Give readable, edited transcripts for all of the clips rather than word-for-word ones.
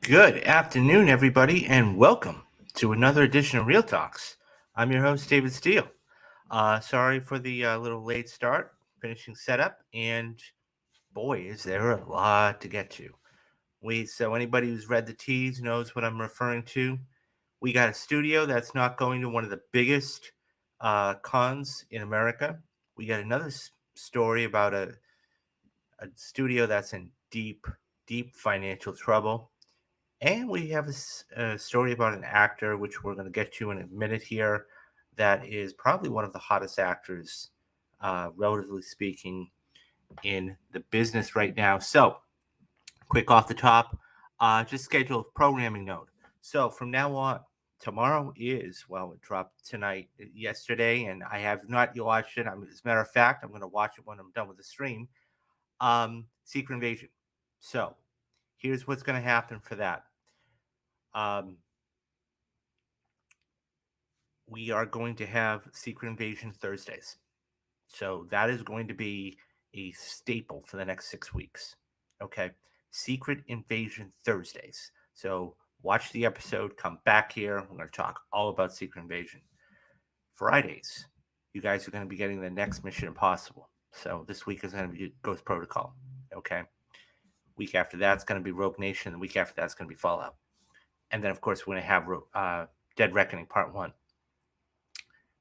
Good afternoon, everybody, and welcome to another edition of Real Talks. I'm your host, David Steele. Sorry for the little late start, finishing setup, and boy, is there a lot to get to. So anybody who's read the teas knows what I'm referring to. We got a studio that's not going to one of the biggest cons in America. We got another story about a studio that's in deep financial trouble. And we have a story about an actor, which we're going to get to in a minute here, that is probably one of the hottest actors, relatively speaking, in the business right now. So, quick off the top, just schedule a programming note. So, from now on, tomorrow it dropped tonight, yesterday, and I have not watched it. As a matter of fact, I'm going to watch it when I'm done with the stream. Secret Invasion. So, here's what's going to happen for that. Um, we are going to have Secret Invasion Thursdays. So that is going to be a staple for the next 6 weeks. Okay. Secret Invasion Thursdays. So watch the episode, come back here. We're going to talk all about Secret Invasion. Fridays, you guys are going to be getting the next Mission Impossible. So this week is going to be Ghost Protocol. Okay. Week after that's going to be Rogue Nation. The week after that's going to be Fallout. And then, of course, we're going to have Dead Reckoning Part 1.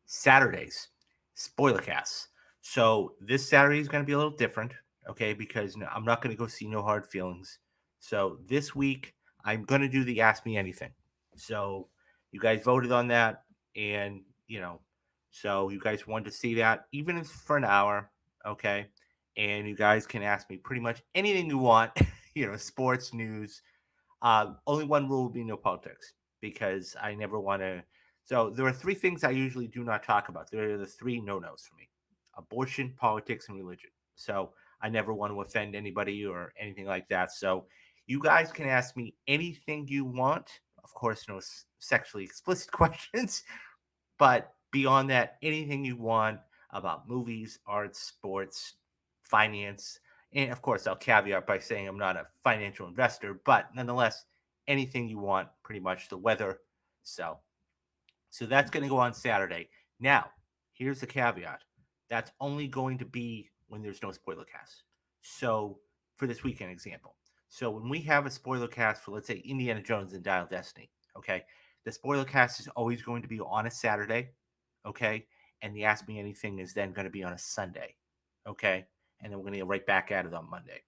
Saturdays, spoiler casts. So this Saturday is going to be a little different, okay? Because I'm not going to go see No Hard Feelings. So this week I'm going to do the Ask Me Anything. So you guys voted on that, and so you guys wanted to see that, even if it's for an hour, okay? And you guys can ask me pretty much anything you want, sports, news. Only one rule will be no politics, because I never want to. So there are three things I usually do not talk about. There are the three no-nos for me: abortion, politics, and religion. So I never want to offend anybody or anything like that. So you guys can ask me anything you want. Of course, no sexually explicit questions, but beyond that, anything you want about movies, arts, sports, finance. And of course, I'll caveat by saying I'm not a financial investor, but nonetheless, anything you want, pretty much the weather. So that's going to go on Saturday. Now, here's the caveat. That's only going to be when there's no spoiler cast. So for this weekend example. So when we have a spoiler cast for, let's say, Indiana Jones and Dial Destiny, okay, the spoiler cast is always going to be on a Saturday, okay, and the Ask Me Anything is then going to be on a Sunday, okay, and then we're going to get right back at it on Monday.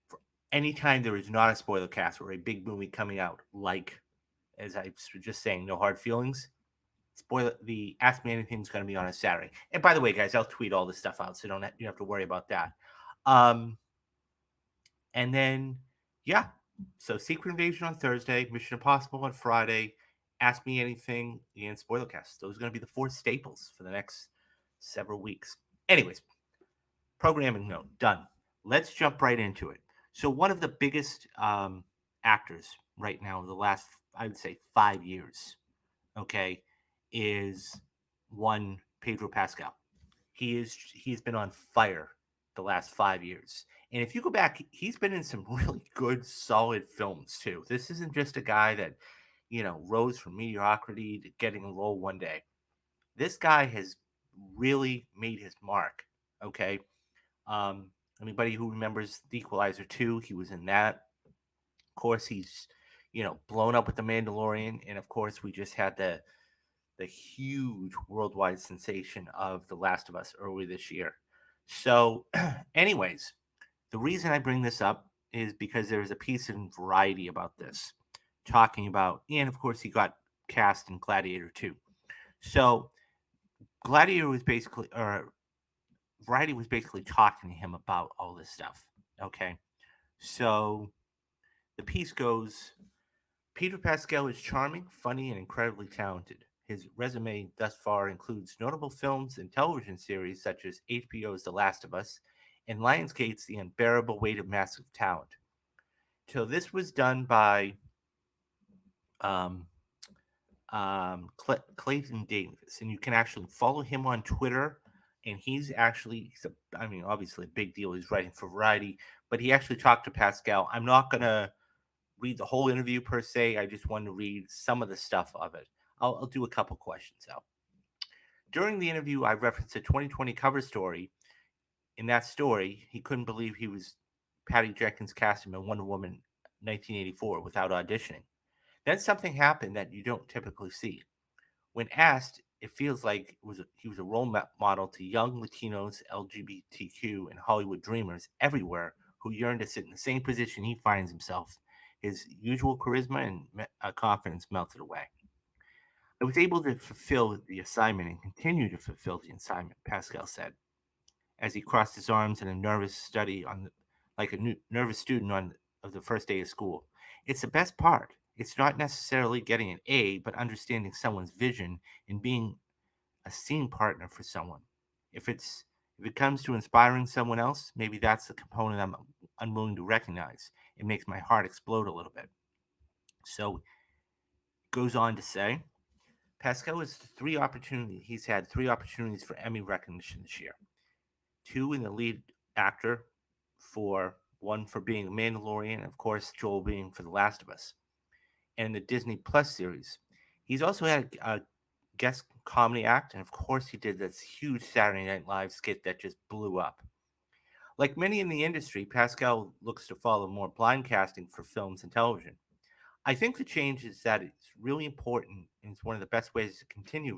For anytime there is not a spoiler cast or a big movie coming out, like, as I was just saying, No Hard Feelings, the Ask Me Anything is going to be on a Saturday. And by the way, guys, I'll tweet all this stuff out, so you don't have to worry about that. And then, yeah, so Secret Invasion on Thursday, Mission Impossible on Friday, Ask Me Anything, and Spoilercast. Those are going to be the four staples for the next several weeks. Anyways, programming note, done. Let's jump right into it. So one of the biggest actors right now, the last, I would say, 5 years, okay, is one Pedro Pascal. He's been on fire the last 5 years. And if you go back, he's been in some really good, solid films too. This isn't just a guy that, rose from mediocrity to getting a role one day. This guy has really made his mark. Okay. Anybody who remembers The Equalizer 2, he was in that. Of course, he's, blown up with The Mandalorian. And of course, we just had the huge worldwide sensation of The Last of Us earlier this year. So, anyways, the reason I bring this up is because there is a piece in Variety about this, talking about, and of course, he got cast in Gladiator 2. So, Gladiator was basically, or Variety was basically talking to him about all this stuff. Okay. So, the piece goes, Peter Pascal is charming, funny, and incredibly talented. His resume thus far includes notable films and television series such as HBO's The Last of Us and Lionsgate's The Unbearable Weight of Massive Talent. So this was done by um, Clayton Davis, and you can actually follow him on Twitter. And he's obviously a big deal. He's writing for Variety, but he actually talked to Pascal. I'm not gonna read the whole interview per se. I just wanted to read some of the stuff of it. I'll do a couple questions though. During the interview, I referenced a 2020 cover story. In that story, he couldn't believe he was Patty Jenkins cast him in Wonder Woman 1984 without auditioning. Then something happened that you don't typically see. When asked, it feels like he was a role model to young Latinos, LGBTQ, and Hollywood dreamers everywhere who yearn to sit in the same position he finds himself. His usual charisma and confidence melted away. I was able to fulfill the assignment and continue to fulfill the assignment, Pascal said, as he crossed his arms in a nervous study like a nervous student on of the first day of school. It's the best part. It's not necessarily getting an A, but understanding someone's vision and being a scene partner for someone. If it's if it comes to inspiring someone else, maybe that's the component I'm unwilling to recognize. It makes my heart explode a little bit. So goes on to say, Pascal has three opportunities. He's had three opportunities for Emmy recognition this year. Two in the lead actor for one for being Mandalorian, and of course Joel being for The Last of Us, and the Disney Plus series. He's also had a guest comedy act, and of course he did this huge Saturday Night Live skit that just blew up. Like many in the industry, Pascal looks to follow more blind casting for films and television. I think the change is that it's really important, and it's one of the best ways to continue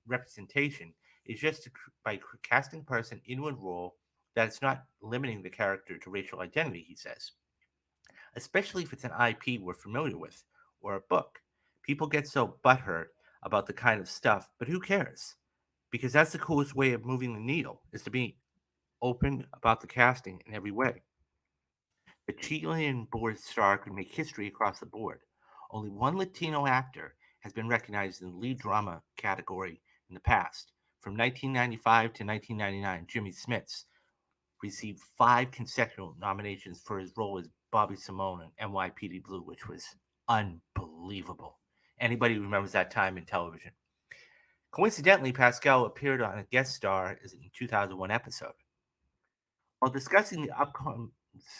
representation is just by casting a person into a role that it's not limiting the character to racial identity, he says, especially if it's an IP we're familiar with or a book. People get so butthurt about the kind of stuff, but who cares? Because that's the coolest way of moving the needle is to be open about the casting in every way. The Chilean born star could make history across the board. Only one Latino actor has been recognized in the lead drama category in the past. From 1995 to 1999, Jimmy Smits received five consecutive nominations for his role as Bobby Simone in NYPD Blue, which was unbelievable. Anybody remembers that time in television? Coincidentally, Pascal appeared on a guest star in 2001 episode. While discussing the upcoming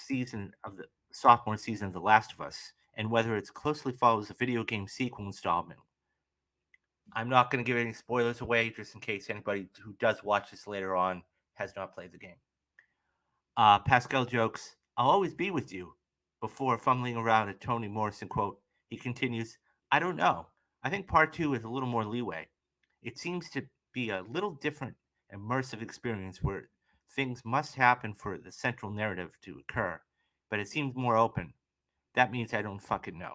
season of the sophomore season of The Last of Us and whether it closely follows the video game sequel installment, I'm not going to give any spoilers away just in case anybody who does watch this later on has not played the game. Pascal jokes, I'll always be with you, before fumbling around a Toni Morrison quote. He continues, I don't know. I think part two is a little more leeway. It seems to be a little different, immersive experience where things must happen for the central narrative to occur, but it seems more open. That means I don't fucking know.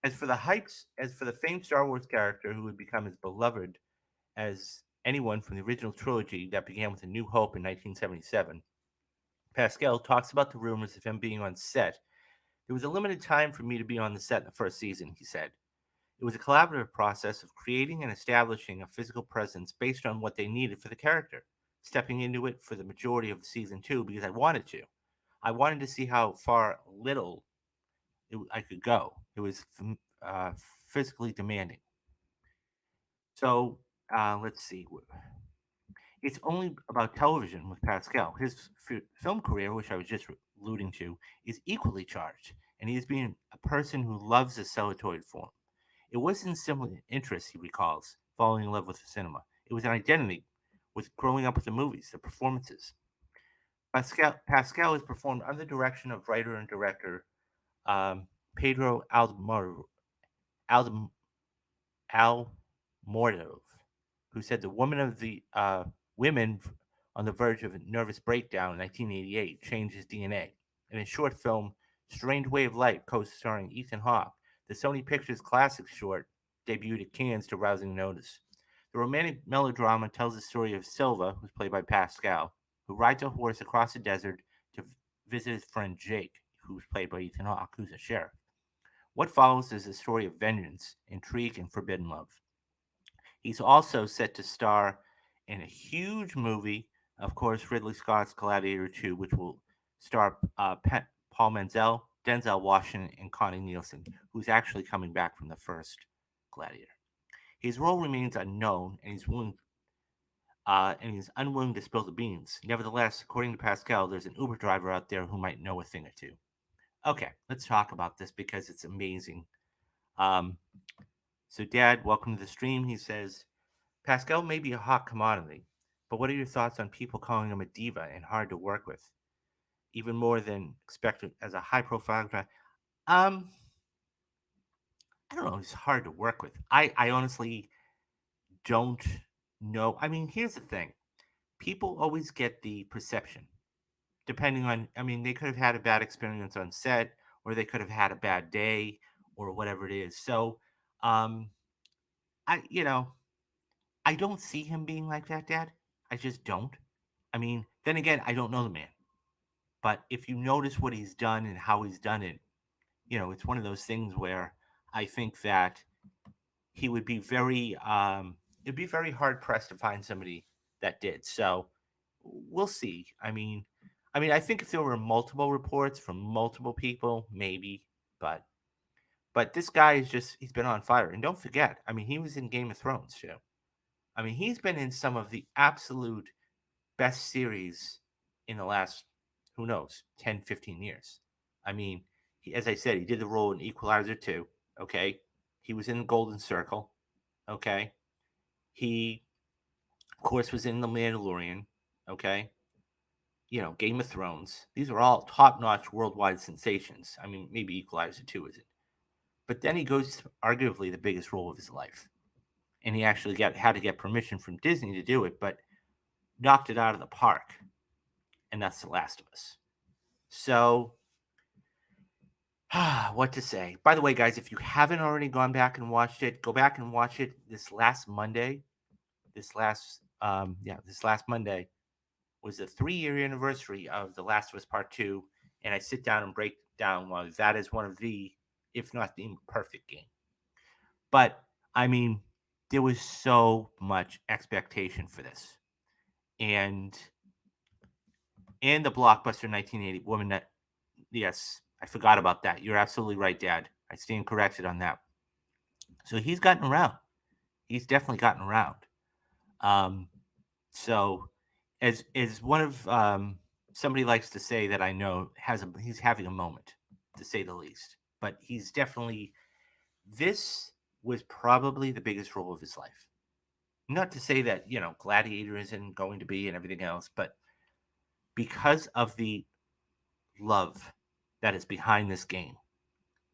As for the famed Star Wars character who would become as beloved as anyone from the original trilogy that began with A New Hope in 1977, Pascal talks about the rumors of him being on set. There was a limited time for me to be on the set in the first season, he said. It was a collaborative process of creating and establishing a physical presence based on what they needed for the character, stepping into it for the majority of season two because I wanted to. I wanted to see how far little I could go. It was uh, physically demanding. So let's see. It's only about television with Pascal. His film career, which I was just alluding to, is equally charged, and he is being a person who loves the celluloid form. It wasn't simply an interest, he recalls, falling in love with the cinema. It was an identity with growing up with the movies, the performances. Pascal has performed under the direction of writer and director Pedro Aldem, Almodovar, who said the woman of the women on the verge of a nervous breakdown in 1988 changed his DNA. In his short film Strange Way of Life, co-starring Ethan Hawke, the Sony Pictures classic short debuted at Cannes to rousing notice. The romantic melodrama tells the story of Silva, who's played by Pascal, who rides a horse across the desert to visit his friend Jake, who's played by Ethan Hawke, who's a sheriff. What follows is a story of vengeance, intrigue, and forbidden love. He's also set to star in a huge movie, of course, Ridley Scott's Gladiator 2, which will star Paul Menzel, Denzel Washington, and Connie Nielsen, who's actually coming back from the first Gladiator. His role remains unknown, and he's unwilling to spill the beans. Nevertheless, according to Pascal, there's an Uber driver out there who might know a thing or two. Okay, let's talk about this because it's amazing. Um, so, Dad, welcome to the stream. He says, Pascal may be a hot commodity, but what are your thoughts on people calling him a diva and hard to work with, even more than expected as a high profile guy? Um, I don't know. He's hard to work with. I honestly don't know. I mean, here's the thing: people always get the perception, depending on. I mean, they could have had a bad experience on set, or they could have had a bad day, or whatever it is. So, um, I don't see him being like that, Dad. I just don't. I mean, then again, I don't know the man. But if you notice what he's done and how he's done it, it's one of those things where I think that he would be it'd be very hard pressed to find somebody that did. So we'll see. I think if there were multiple reports from multiple people, maybe, but this guy is just he's been on fire. And don't forget, I mean, he was in Game of Thrones too. I mean, he's been in some of the absolute best series in the last, who knows, 10, 15 years. I mean, as I said, he did the role in Equalizer 2. Okay. He was in the Golden Circle. Okay. He, of course, was in The Mandalorian. Okay. Game of Thrones. These are all top notch worldwide sensations. I mean, maybe Equalizer 2 isn't. But then he goes to arguably the biggest role of his life. And he actually had to get permission from Disney to do it, but knocked it out of the park. And that's The Last of Us. So, what to say? By the way, guys, if you haven't already gone back and watched it, go back and watch it this last Monday. This last Monday was the 3-year anniversary of The Last of Us Part 2. And I sit down and break down why that is one of the, if not the perfect game. But, I mean, there was so much expectation for this. And the blockbuster 1980 woman that, yes, I forgot about that. You're absolutely right, Dad. I stand corrected on that. So he's gotten around. He's definitely gotten around. Um, so as one of somebody likes to say that I know he's having a moment, to say the least. But he's definitely this was probably the biggest role of his life. Not to say that Gladiator isn't going to be and everything else, but because of the love that is behind this game.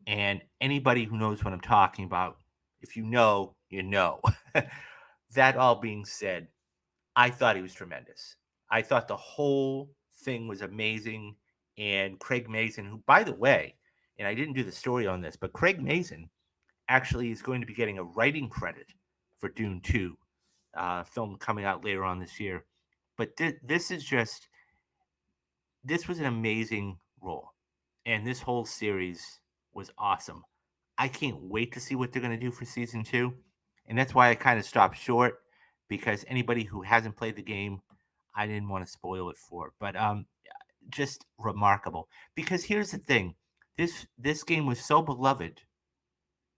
And anybody who knows what I'm talking about, if you know, you know. That all being said, I thought he was tremendous. I thought the whole thing was amazing. And Craig Mazin, who, by the way, and I didn't do the story on this, but Craig Mazin actually is going to be getting a writing credit for Dune 2, film coming out later on this year. But this was an amazing role. And this whole series was awesome. I can't wait to see what they're going to do for season 2. And that's why I kind of stopped short, because anybody who hasn't played the game, I didn't want to spoil it for. But just remarkable. Because here's the thing. This game was so beloved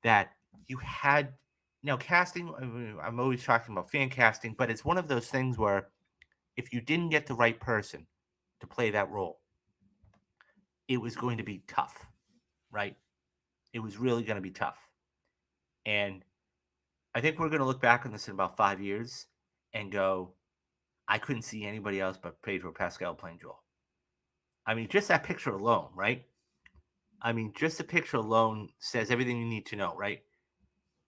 that you had casting. I'm always talking about fan casting, but it's one of those things where if you didn't get the right person to play that role, it was going to be tough, right? It was really going to be tough. And I think we're going to look back on this in about 5 years and go, I couldn't see anybody else but Pedro Pascal playing Joel. I mean, just that picture alone, right? I mean, just the picture alone says everything you need to know, right?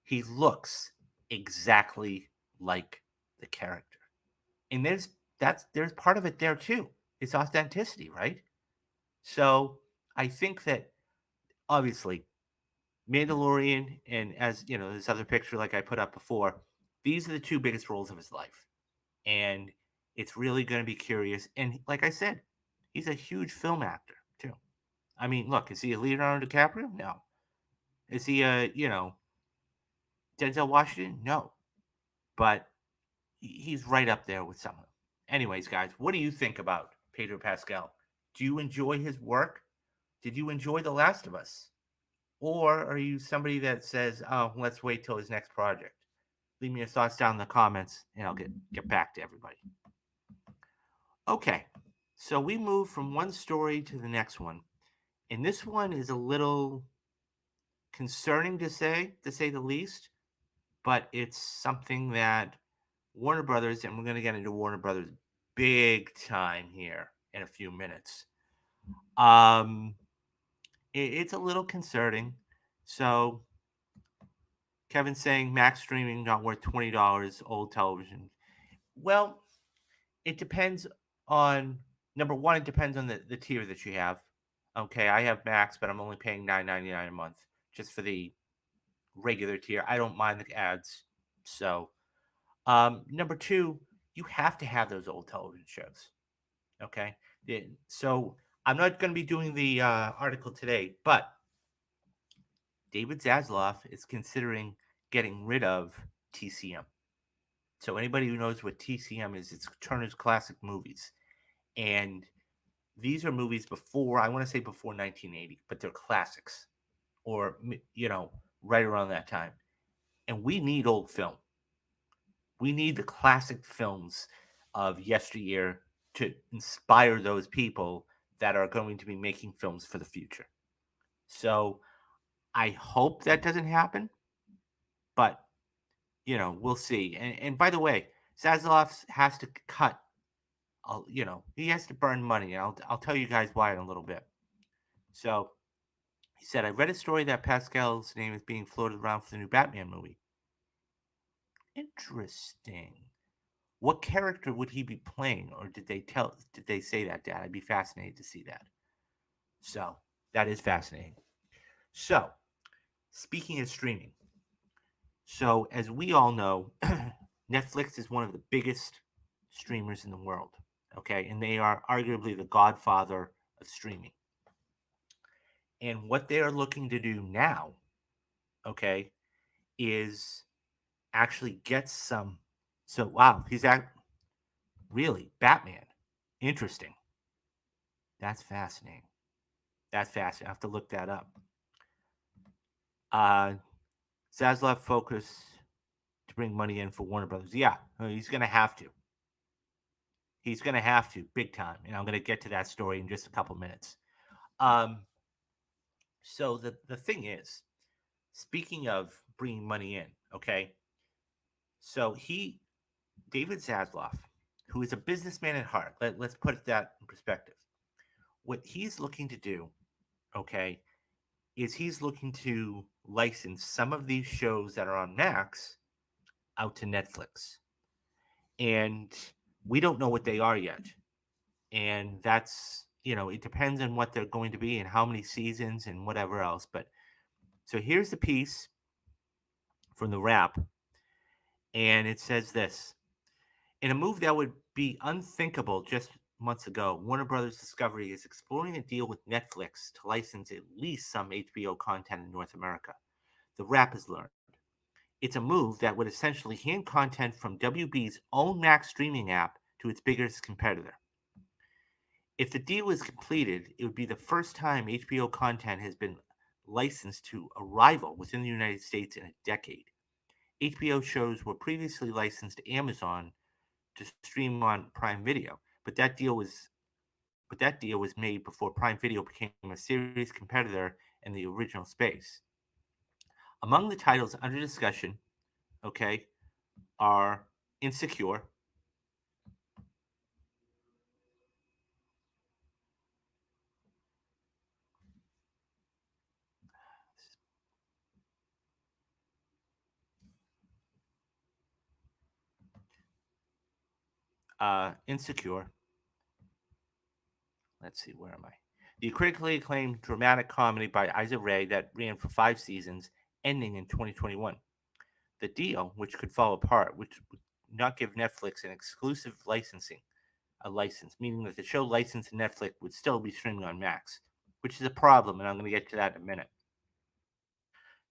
He looks exactly like the character. And there's part of it there too. It's authenticity, right? So I think that obviously Mandalorian and, as you know, this other picture like I put up before, these are the two biggest roles of his life. And it's really going to be curious. And like I said, he's a huge film actor too. I mean, look, is he a Leonardo DiCaprio? No. Is he Denzel Washington? No. But he's right up there with some of them. Anyways, guys, what do you think about Pedro Pascal? Do you enjoy his work? Did you enjoy The Last of Us? Or are you somebody that says, oh, let's wait till his next project? Leave me your thoughts down in the comments and I'll get back to everybody. Okay, so we move from one story to the next one. And this one is a little concerning to say the least, but it's something that Warner Brothers, and we're going to get into Warner Brothers big time here in a few minutes. Um, it's a little concerning. So Kevin's saying Max streaming not worth $20, old television. Well, it depends on number one. It depends on the tier that you have. Okay, I have Max, but I'm only paying $9.99 a month just for the regular tier. I don't mind the ads. So, number two, you have to have those old television shows. Okay, so I'm not going to be doing the article today, but David Zaslav is considering getting rid of TCM. So anybody who knows what TCM is, it's Turner's Classic Movies, and these are movies before, I want to say before 1980, but they're classics, or right around that time. And we need old film. We need the classic films of yesteryear to inspire those people that are going to be making films for the future. So I hope that doesn't happen, but we'll see. And by the way, Zaslav has to cut. He has to burn money, and I'll tell you guys why in a little bit. So he said, I read a story that Pascal's name is being floated around for the new Batman movie. Interesting. What character would he be playing, or did they say that, Dad? I'd be fascinated to see that. So that is fascinating. So speaking of streaming, so as we all know, Netflix is one of the biggest streamers in the world. Okay, and they are arguably the godfather of streaming. And what they are looking to do now, okay, is actually get some. So wow, he's really Batman. Interesting. That's fascinating. That's fascinating. I have to look that up. Uh, Zaslav focus to bring money in for Warner Brothers. Yeah, he's gonna have to. He's gonna have to big time, and I'm gonna get to that story in just a couple minutes. Um, so the thing is, speaking of bringing money in, okay. So David Zaslav, who is a businessman at heart. Let's put that in perspective. What he's looking to do, okay, is he's looking to license some of these shows that are on Max out to Netflix. And we don't know what they are yet. And that's, it depends on what they're going to be and how many seasons and whatever else. But so here's the piece from the Wrap. And it says this: in a move that would be unthinkable just months ago, Warner Brothers Discovery is exploring a deal with Netflix to license at least some HBO content in North America. The Wrap has learned. It's a move that would essentially hand content from WB's own Max streaming app to its biggest competitor. If the deal is completed, it would be the first time HBO content has been licensed to a rival within the United States in a decade. HBO shows were previously licensed to Amazon to stream on Prime Video, but that deal was made before Prime Video became a serious competitor in the original space. Among the titles under discussion, okay, are Insecure, Insecure. Let's see, where am I? The critically acclaimed dramatic comedy by Isa Rae that ran for 5 seasons, ending in 2021. The deal, which could fall apart, which would not give Netflix an exclusive a license, meaning that the show licensed to Netflix would still be streaming on Max, which is a problem, and I'm going to get to that in a minute.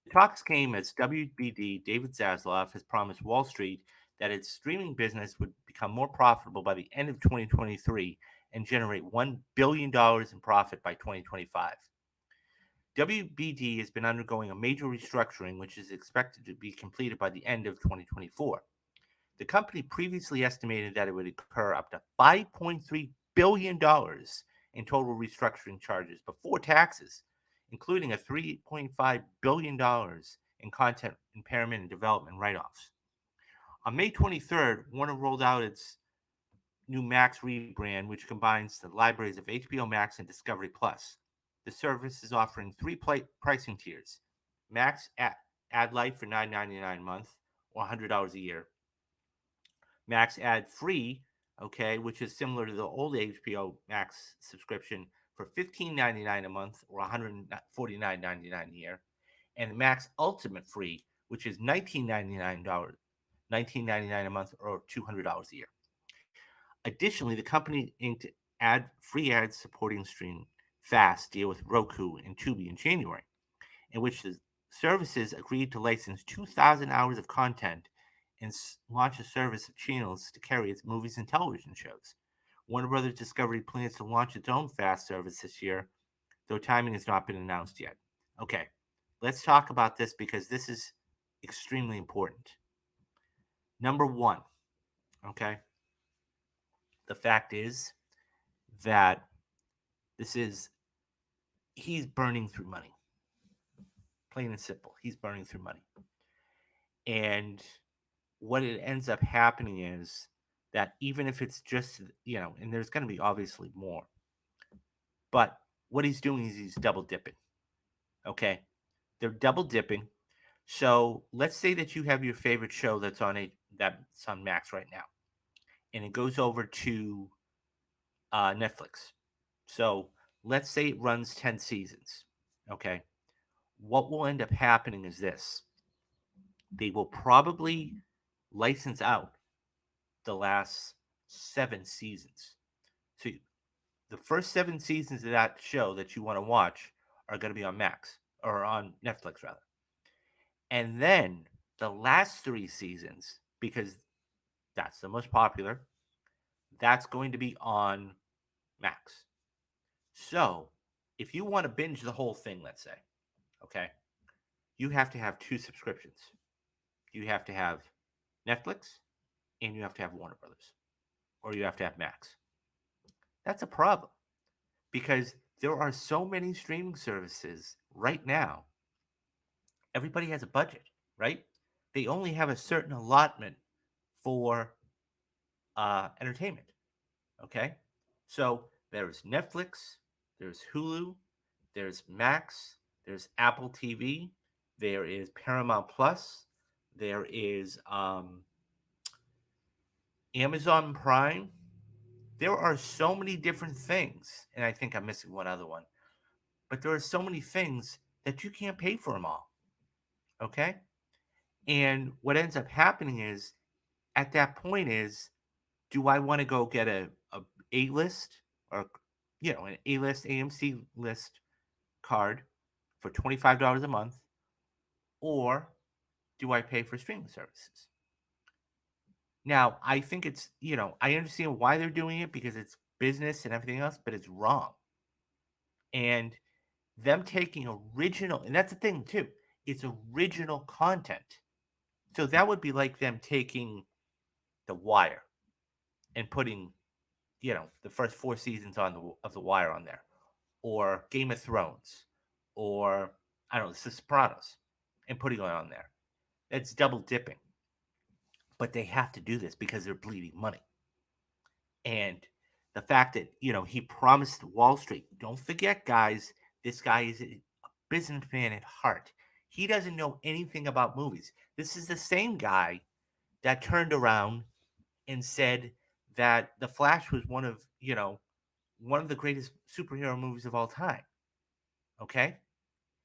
The talks came as WBD David Zaslav has promised Wall Street that its streaming business would become more profitable by the end of 2023 and generate $1 billion in profit by 2025. WBD has been undergoing a major restructuring, which is expected to be completed by the end of 2024. The company previously estimated that it would incur up to $5.3 billion in total restructuring charges before taxes, including a $3.5 billion in content impairment and development write offs. On May 23rd, Warner rolled out its new Max rebrand, which combines the libraries of HBO Max and Discovery Plus. The service is offering three pricing tiers: Max Ad Lite for $9.99 a month or $100 a year, Max Ad Free, okay, which is similar to the old HBO Max subscription for $15.99 a month or $149.99 a year, and Max Ultimate Free, which is $19.99 a month or $200 a year. Additionally, the company inked free ads supporting stream fast deal with Roku and Tubi in January, in which the services agreed to license 2,000 hours of content and launch a service of channels to carry its movies and television shows. Warner Brothers Discovery plans to launch its own FAST service this year, though timing has not been announced yet. Okay, let's talk about this because this is extremely important. Number one, okay, the fact is that he's burning through money. Plain and simple, he's burning through money. And what it ends up happening is that even if it's just, and there's going to be obviously more, but what he's doing is he's double dipping. Okay. They're double dipping. So let's say that you have your favorite show that's on Max right now, and it goes over to Netflix. So let's say it runs 10 seasons. Okay. What will end up happening is this: they will probably license out the last 7 seasons. So the first 7 seasons of that show that you want to watch are going to be on Max or on Netflix rather. And then the last 3 seasons, because that's the most popular, that's going to be on Max. So if you want to binge the whole thing, let's say, okay, you have to have 2 subscriptions. You have to have Netflix and you have to have Warner Brothers, or you have to have Max. That's a problem because there are so many streaming services right now. Everybody has a budget, right? They only have a certain allotment for entertainment. Okay, so there's Netflix, there's Hulu, there's Max, there's Apple TV, there is Paramount Plus, there is Amazon Prime. There are so many different things, and I think I'm missing one other one, but there are so many things that you can't pay for them all. Okay, and what ends up happening is, at that point, is do I want to go get a list or an A list AMC list card for $25 a month, or do I pay for streaming services? Now, I think I understand why they're doing it because it's business and everything else, but it's wrong. And them taking original, and that's the thing too, it's original content. So that would be like them taking The Wire and putting, the first 4 seasons of The Wire on there, or Game of Thrones, or I don't know, The Sopranos, and putting it on there. It's double dipping. But they have to do this because they're bleeding money. And the fact that, he promised Wall Street, don't forget, guys, this guy is a businessman at heart. He doesn't know anything about movies. This is the same guy that turned around and said that The Flash was one of the greatest superhero movies of all time. Okay?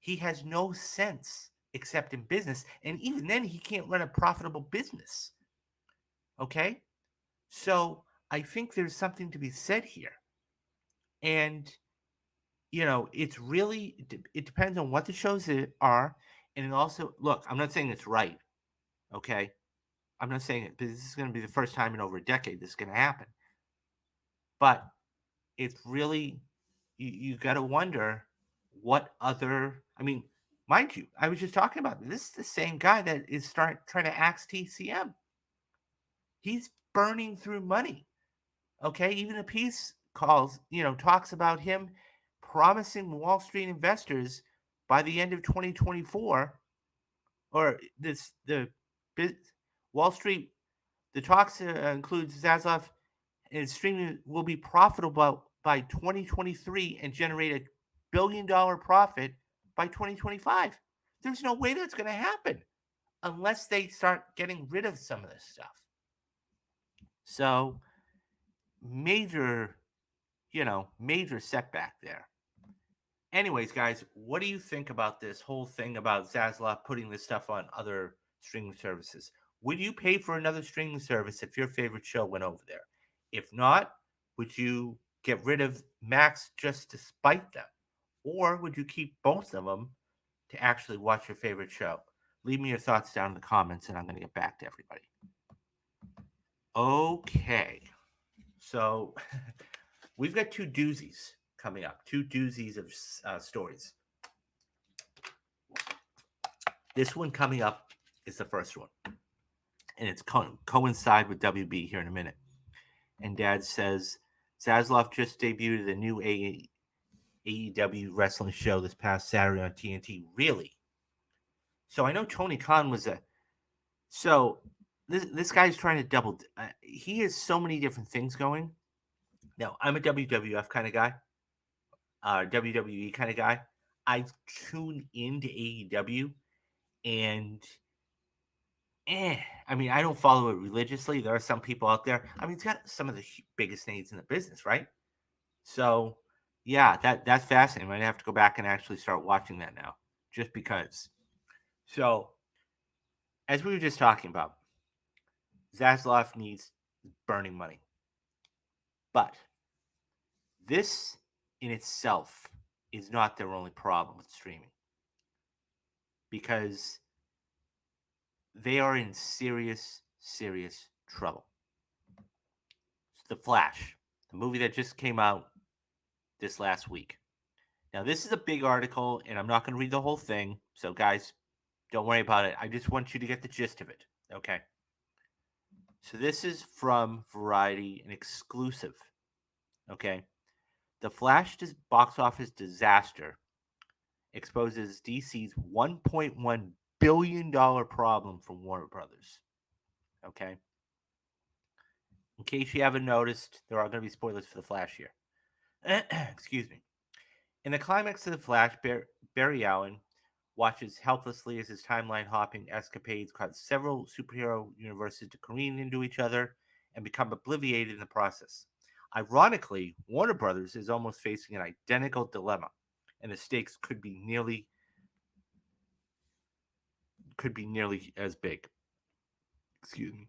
He has no sense except in business. And even then, he can't run a profitable business. Okay? So I think there's something to be said here. And, it's really, it depends on what the shows are. And also, look, I'm not saying it's right. Okay? I'm not saying it, but this is going to be the first time in over a decade this is going to happen. But it's really, you got to wonder what other, I mean, mind you, I was just talking about this is the same guy that is trying to axe TCM. He's burning through money. Okay, even a piece talks about him promising Wall Street investors by the end of 2024, or this the Wall Street. The talks includes Zaslav and streaming will be profitable by 2023 and generate $1 billion profit by 2025. There's no way that's going to happen unless they start getting rid of some of this stuff. So, major, major setback there. Anyways, guys, what do you think about this whole thing about Zaslav putting this stuff on other streaming services? Would you pay for another streaming service if your favorite show went over there? If not, would you get rid of Max just to spite them? Or would you keep both of them to actually watch your favorite show? Leave me your thoughts down in the comments and I'm going to get back to everybody. Okay. So we've got two doozies coming up, two doozies of stories. This one coming up is the first one, and it's coincide with WB here in a minute. And Dad says Zaslav just debuted the new AEW wrestling show this past Saturday on TNT. Really? So I know Tony Khan was so this guy's trying to double. He has so many different things going. Now I'm a WWF kind of guy, WWE kind of guy. I tune into AEW, and I mean, I don't follow it religiously. There are some people out there. I mean, it's got some of the biggest names in the business, right? So, yeah, that's fascinating. I might have to go back and actually start watching that now, just because. So, as we were just talking about, Zaslav needs burning money, but this in itself is not their only problem with streaming, because they are in serious, serious trouble. The Flash, the movie that just came out this last week. Now, this is a big article, and I'm not going to read the whole thing. So, guys, don't worry about it. I just want you to get the gist of it. Okay. So, this is from Variety, an exclusive. Okay. The Flash box office disaster exposes DC's $1.1 billion problem from Warner Brothers. Okay. In case you haven't noticed, there are going to be spoilers for The Flash here. Excuse me. In the climax of The Flash, Barry Allen watches helplessly as his timeline hopping escapades cause several superhero universes to careen into each other and become obliterated in the process. Ironically, Warner Brothers is almost facing an identical dilemma, and the stakes could be nearly as big. Excuse me.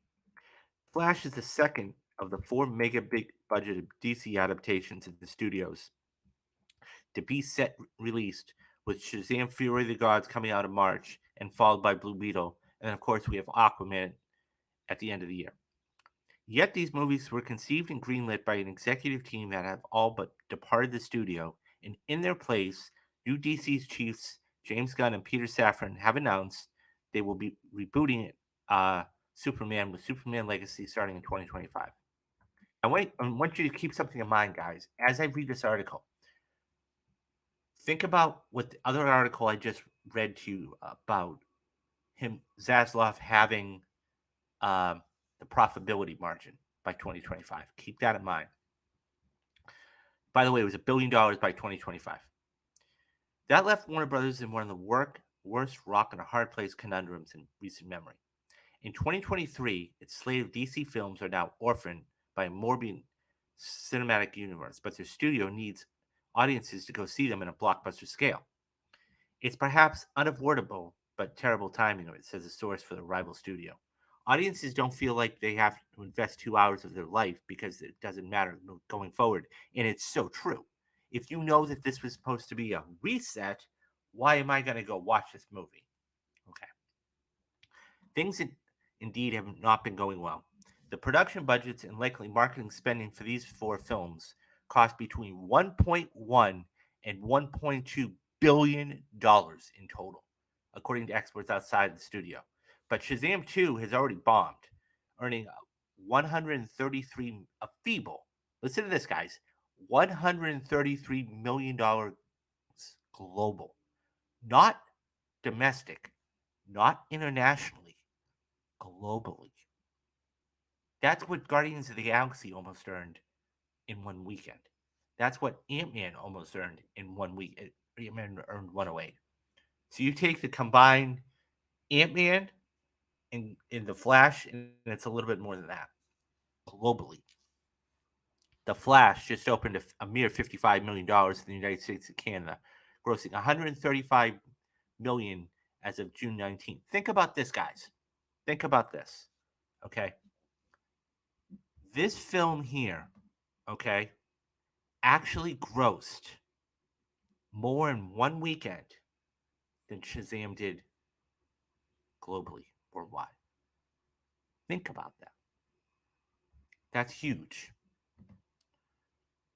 Flash is the second of the four mega big budgeted DC adaptations in the studios to be set released, with Shazam Fury of the Gods coming out in March and followed by Blue Beetle. And of course, we have Aquaman at the end of the year. Yet these movies were conceived and greenlit by an executive team that have all but departed the studio, and in their place, new DC's chiefs James Gunn and Peter Safran have announced they will be rebooting Superman with Superman Legacy starting in 2025. I want you to keep something in mind, guys, as I read this article. Think about what the other article I just read to you about him, Zaslav, having the profitability margin by 2025. Keep that in mind. By the way, it was $1 billion by 2025. That left Warner Brothers in one of the worst rock and a hard place conundrums in recent memory. In 2023, its slate of DC films are now orphaned by a morbid cinematic universe, but their studio needs audiences to go see them in a blockbuster scale. It's perhaps unavoidable, but terrible timing of it, says a source for the rival studio. Audiences don't feel like they have to invest 2 hours of their life because it doesn't matter going forward. And it's so true. If you know that this was supposed to be a reset, why am I going to go watch this movie? Okay. Things indeed have not been going well. The production budgets and likely marketing spending for these four films cost between 1.1 and 1.2 billion dollars in total, according to experts outside the studio. But Shazam 2 has already bombed, earning 133 a feeble. Listen to this, guys. $133 million global, not domestic, not internationally, globally. That's what Guardians of the Galaxy almost earned in one weekend. That's what Ant-Man almost earned in 1 week. Ant-Man earned 108. So you take the combined Ant-Man and in the Flash, and it's a little bit more than that globally. The Flash just opened a mere $55 million in the United States and Canada, grossing 135 million as of June 19th. Think about this, guys. Think about this. Okay. This film here, okay, actually grossed more in one weekend than Shazam did globally, worldwide. Think about that. That's huge.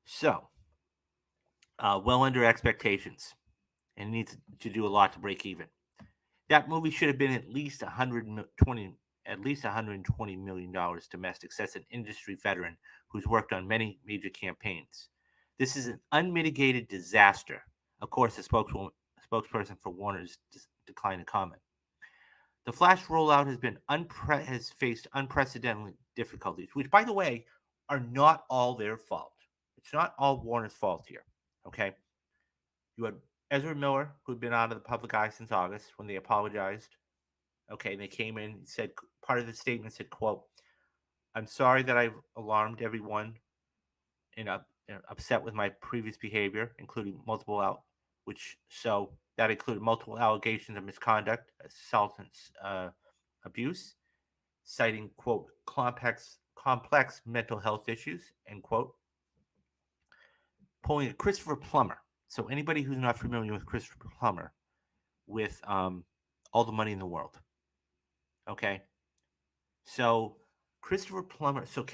So, well under expectations, and needs to do a lot to break even. That movie should have been at least $120 million domestic, says an industry veteran who's worked on many major campaigns. This is an unmitigated disaster. Of course, the spokesperson for Warner's declined to comment. The Flash rollout has faced unprecedented difficulties, which, by the way, are not all their fault. It's not all Warner's fault here. Okay, you had Ezra Miller, who'd been out of the public eye since August when they apologized. Okay, and they came in and said part of the statement said, "quote I'm sorry that I've alarmed everyone and upset with my previous behavior, including that included multiple allegations of misconduct, assault, and abuse, citing quote complex mental health issues end quote, pulling a Christopher Plummer. So anybody who's not familiar with Christopher Plummer, with All the Money in the World, okay, so Christopher Plummer. So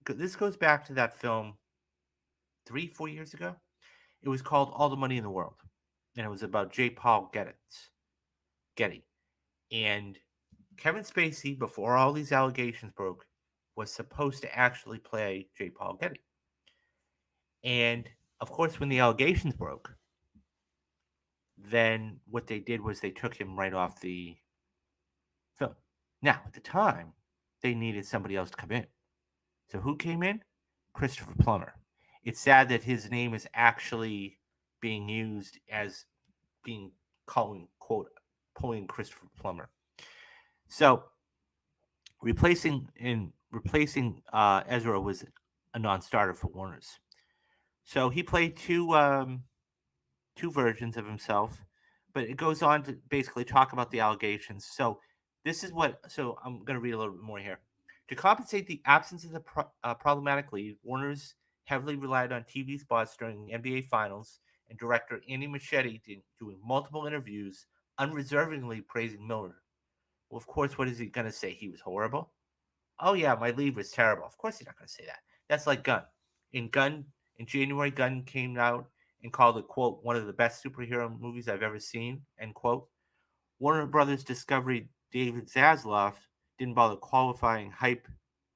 this goes back to that film 3-4 years ago. It was called All the Money in the World, and it was about J. Paul Getty. And Kevin Spacey, before all these allegations broke, was supposed to actually play J. Paul Getty. And of course, when the allegations broke, then what they did was they took him right off the film. Now, at the time, they needed somebody else to come in. So who came in? Christopher Plummer. It's sad that his name is actually being used as being calling quote pulling Christopher Plummer. So replacing Ezra was a non-starter for Warner's. So he played two versions of himself, but it goes on to basically talk about the allegations. So I'm going to read a little bit more here. To compensate the absence of the problematic lead, Warner's heavily relied on TV spots during the NBA Finals and director Andy Muschietti doing multiple interviews, unreservedly praising Miller. Well, of course, what is he going to say? He was horrible? Oh, yeah, my lead was terrible. Of course, he's not going to say that. That's like Gunn. In January, Gunn came out and called it, quote, one of the best superhero movies I've ever seen, end quote. Warner Brothers Discovery David Zaslav didn't bother hyping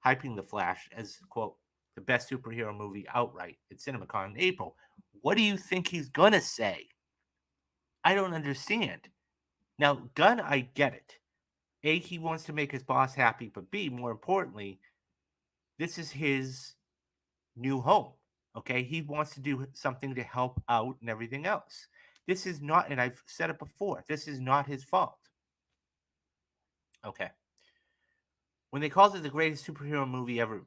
The Flash as, quote, the best superhero movie outright at CinemaCon in April. What do you think he's going to say? I don't understand. Now, Gunn, I get it. A, he wants to make his boss happy, but B, more importantly, this is his new home. Okay, he wants to do something to help out and everything else. This is not, and I've said it before, this is not his fault. Okay. When they called it the greatest superhero movie ever,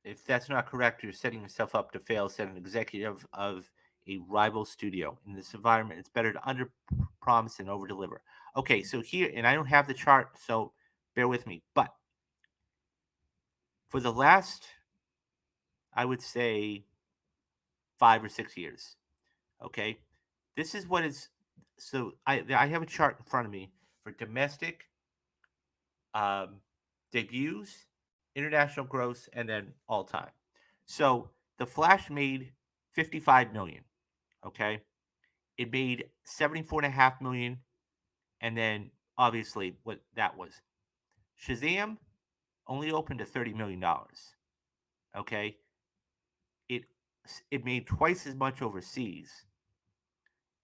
if that's not correct, you're setting yourself up to fail, said an executive of a rival studio. In this environment, it's better to under promise and over deliver. Okay, so here, and I don't have the chart, so bear with me, but for the last, I would say, 5 or 6 years, okay, this is what is. So I have a chart in front of me for domestic um, debuts, international gross, and then all time. So the Flash made 55 million. Okay, it made 74.5 million, and then obviously what that was. Shazam only opened to $30 million. Okay, it It made twice as much overseas,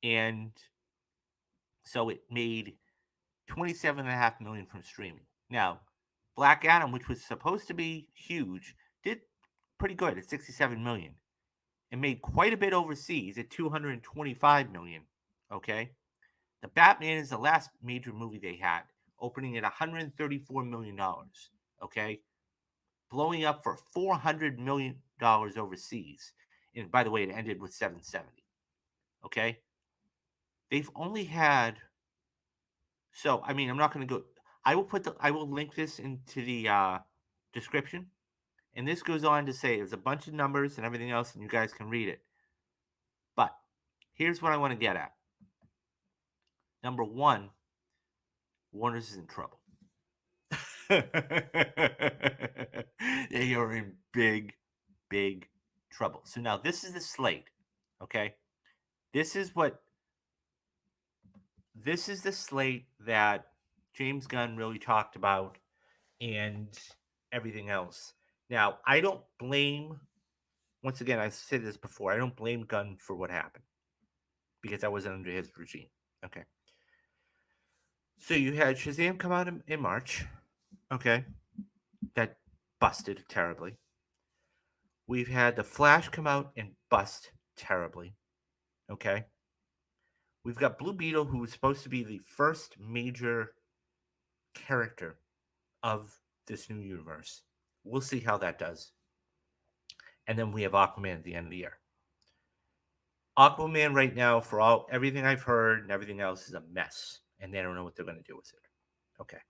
and so it made 27.5 million from streaming. Now, Black Adam, which was supposed to be huge, did pretty good at 67 million. It made quite a bit overseas at 225 million. Okay, the Batman is the last major movie they had, opening at 134 million dollars. Okay, blowing up for 400 million dollars overseas. And by the way, it ended with 770. Okay, they've only had, so I mean, I'm not going to go. I will link this into the description, and this goes on to say there's a bunch of numbers and everything else, and you guys can read it. But here's what I want to get at. Number one, Warner's is in trouble. They are in big, big trouble. So now this is the slate. Okay, this is the slate that James Gunn really talked about and everything else. Now, I don't blame, once again, I said this before, I don't blame Gunn for what happened because I wasn't under his regime. Okay. So you had Shazam come out in March. Okay. That busted terribly. We've had The Flash come out and bust terribly. Okay. We've got Blue Beetle, who was supposed to be the first major character of this new universe. We'll see how that does. And then we have Aquaman at the end of the year. Aquaman right now, for all everything I've heard and everything else, is a mess, and they don't know what they're going to do with it. Okay.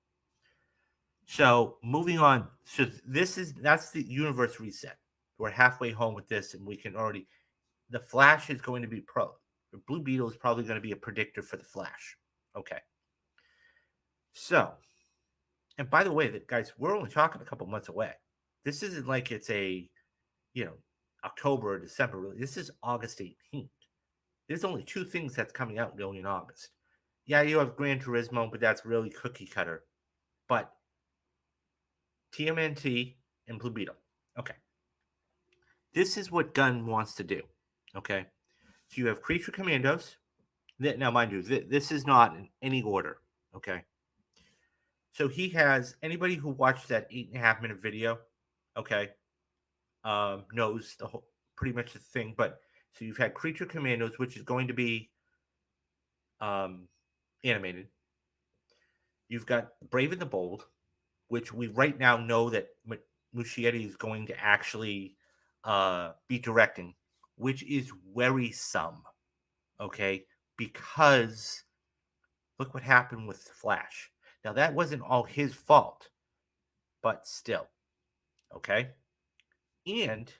So moving on. So that's the universe reset. We're halfway home with this, and we can already. The Flash is going to be Blue Beetle is probably going to be a predictor for the Flash. Okay. So, and by the way, guys, we're only talking a couple months away. This isn't like it's a, you know, October or December. Really, this is August 18th. There's only two things that's coming out really in August. Yeah, you have Gran Turismo, but that's really cookie cutter. But TMNT and Blue Beetle. Okay. This is what Gunn wants to do. Okay. So you have Creature Commandos. Now, mind you, this is not in any order. Okay. So he has anybody who watched that 8.5 minute video, okay, knows the whole pretty much the thing. But so you've had Creature Commandos, which is going to be um, animated. You've got Brave and the Bold, which we right now know that Muschietti is going to actually be directing, which is worrisome. Okay, because look what happened with Flash. Now that wasn't all his fault, but still, okay. And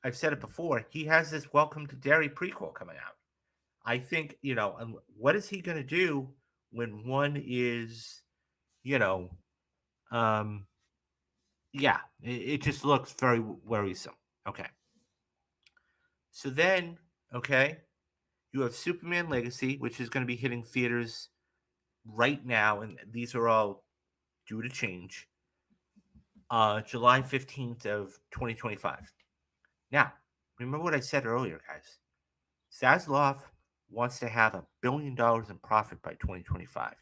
I've said it before, he has this Welcome to Derry prequel coming out. I think, what is he going to do when one is, you know, um, yeah, it just looks very worrisome. Okay. So then, okay, you have Superman Legacy, which is going to be hitting theaters right now, and these are all due to change. July 15th of 2025. Now, remember what I said earlier, guys. Zaslav wants to have $1 billion in profit by 2025.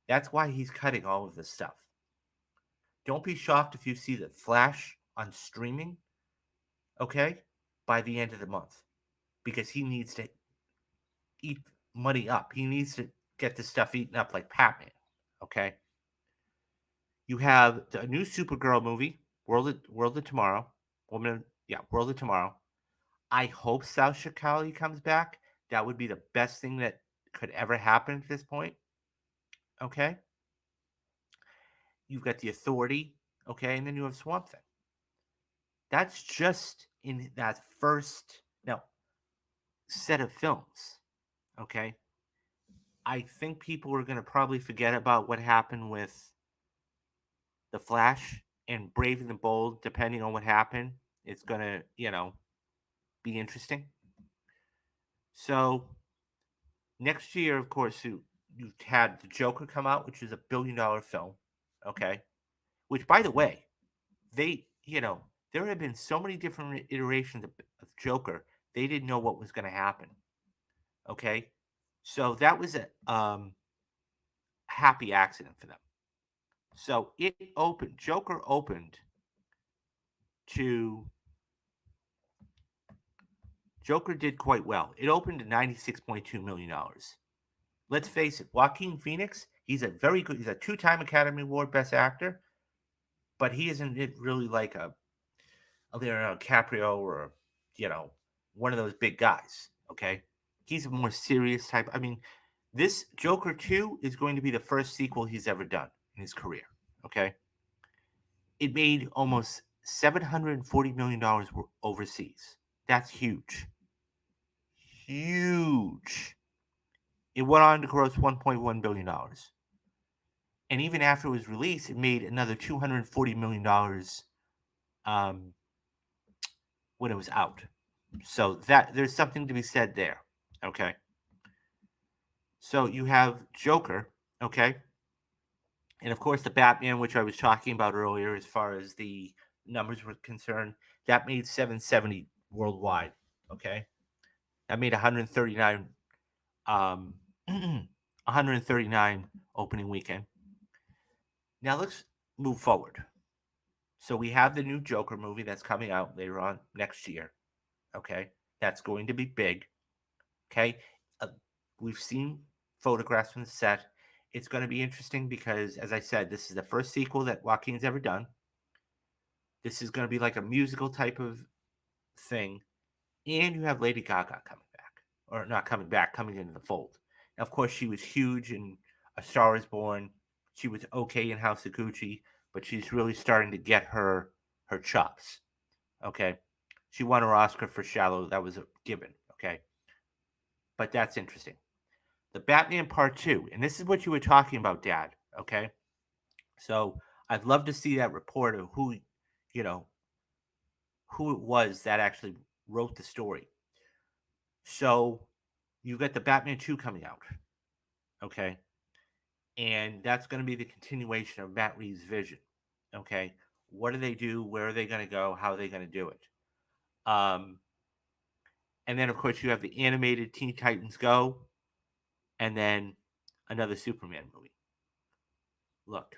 That's why he's cutting all of this stuff. Don't be shocked if you see the Flash on streaming, okay, by the end of the month, because he needs to eat money up. He needs to get this stuff eaten up like Batman, okay? You have the new Supergirl movie, World of Tomorrow. World of Tomorrow. I hope Sasha Calle comes back. That would be the best thing that could ever happen at this point. Okay. You've got the Authority. Okay, and then you have Swamp Thing. That's just in that first set of films. Okay. I think people are going to probably forget about what happened with the Flash and Brave and the Bold. Depending on what happened, it's going to be interesting. So next year, of course, you've had the Joker come out, which is $1 billion film. Okay, which by the way, they There have been so many different iterations of Joker. They didn't know what was going to happen. Okay, so that was a happy accident for them. So it opened. Joker opened to Joker did quite well. It opened to $96.2 million. Let's face it, Joaquin Phoenix, he's a very good, he's a two-time Academy Award Best Actor, but he isn't really like a Leonardo DiCaprio or, you know, one of those big guys, okay? He's a more serious type. I mean, this Joker 2 is going to be the first sequel he's ever done in his career, okay? It made almost $740 million overseas. That's huge. Huge. It went on to gross $1.1 billion. And even after it was released, it made another $240 million when it was out. So that there's something to be said there. Okay. So you have Joker, okay, and of course the Batman, which I was talking about earlier, as far as the numbers were concerned, that made 770 worldwide. Okay, that made 139, 139 opening weekend. Now let's move forward. So we have the new Joker movie that's coming out later on next year. Okay, that's going to be big. Okay, uh, we've seen photographs from the set. It's going to be interesting because, as I said, this is the first sequel that Joaquin's ever done. This is going to be like a musical type of thing, and you have Lady Gaga coming back, or not coming back, coming into the fold. Now, of course, she was huge in A Star Is Born. She was okay in House of Gucci, but she's really starting to get her chops. Okay, she won her Oscar for Shallow. That was a given. Okay, but that's interesting. The Batman Part 2, and this is what you were talking about, Dad. Okay, so I'd love to see that report of you know, who it was that actually wrote the story. So you get the Batman 2 coming out. Okay, and that's going to be the continuation of Matt Reeves' vision. Okay, what do they do? Where are they going to go? How are they going to do it? Um, and then of course you have the animated Teen Titans Go, and then another Superman movie. Look,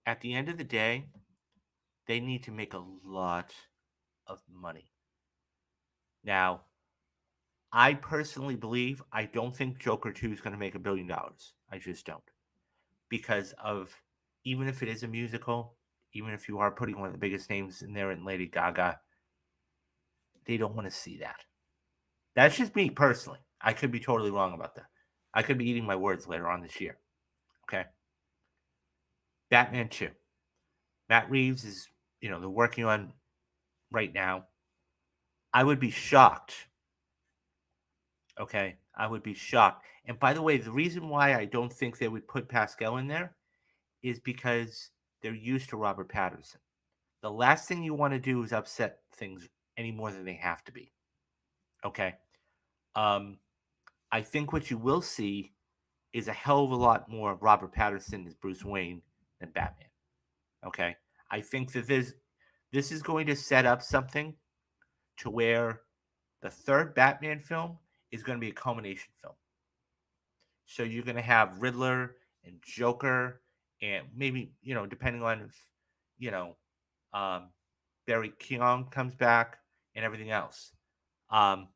at the end of the day, they need to make a lot of money. Now, I personally believe I don't think Joker 2 is going to make $1 billion. I just don't. Because of even if it is a musical, even if you are putting one of the biggest names in there in Lady Gaga, they don't want to see that. That's just me personally. I could be totally wrong about that. I could be eating my words later on this year. Okay. Batman 2. Matt Reeves is, they're working on right now. I would be shocked. Okay. I would be shocked. And by the way, the reason why I don't think they would put Pascal in there is because they're used to Robert Patterson. The last thing you want to do is upset things any more than they have to be. Okay. Um, I think what you will see is a hell of a lot more of Robert Patterson as Bruce Wayne than Batman. Okay. I think that this is going to set up something to where the third Batman film is going to be a culmination film. So you're going to have Riddler and Joker, and maybe depending on if you know um, Barry Keoghan comes back and everything else. Um,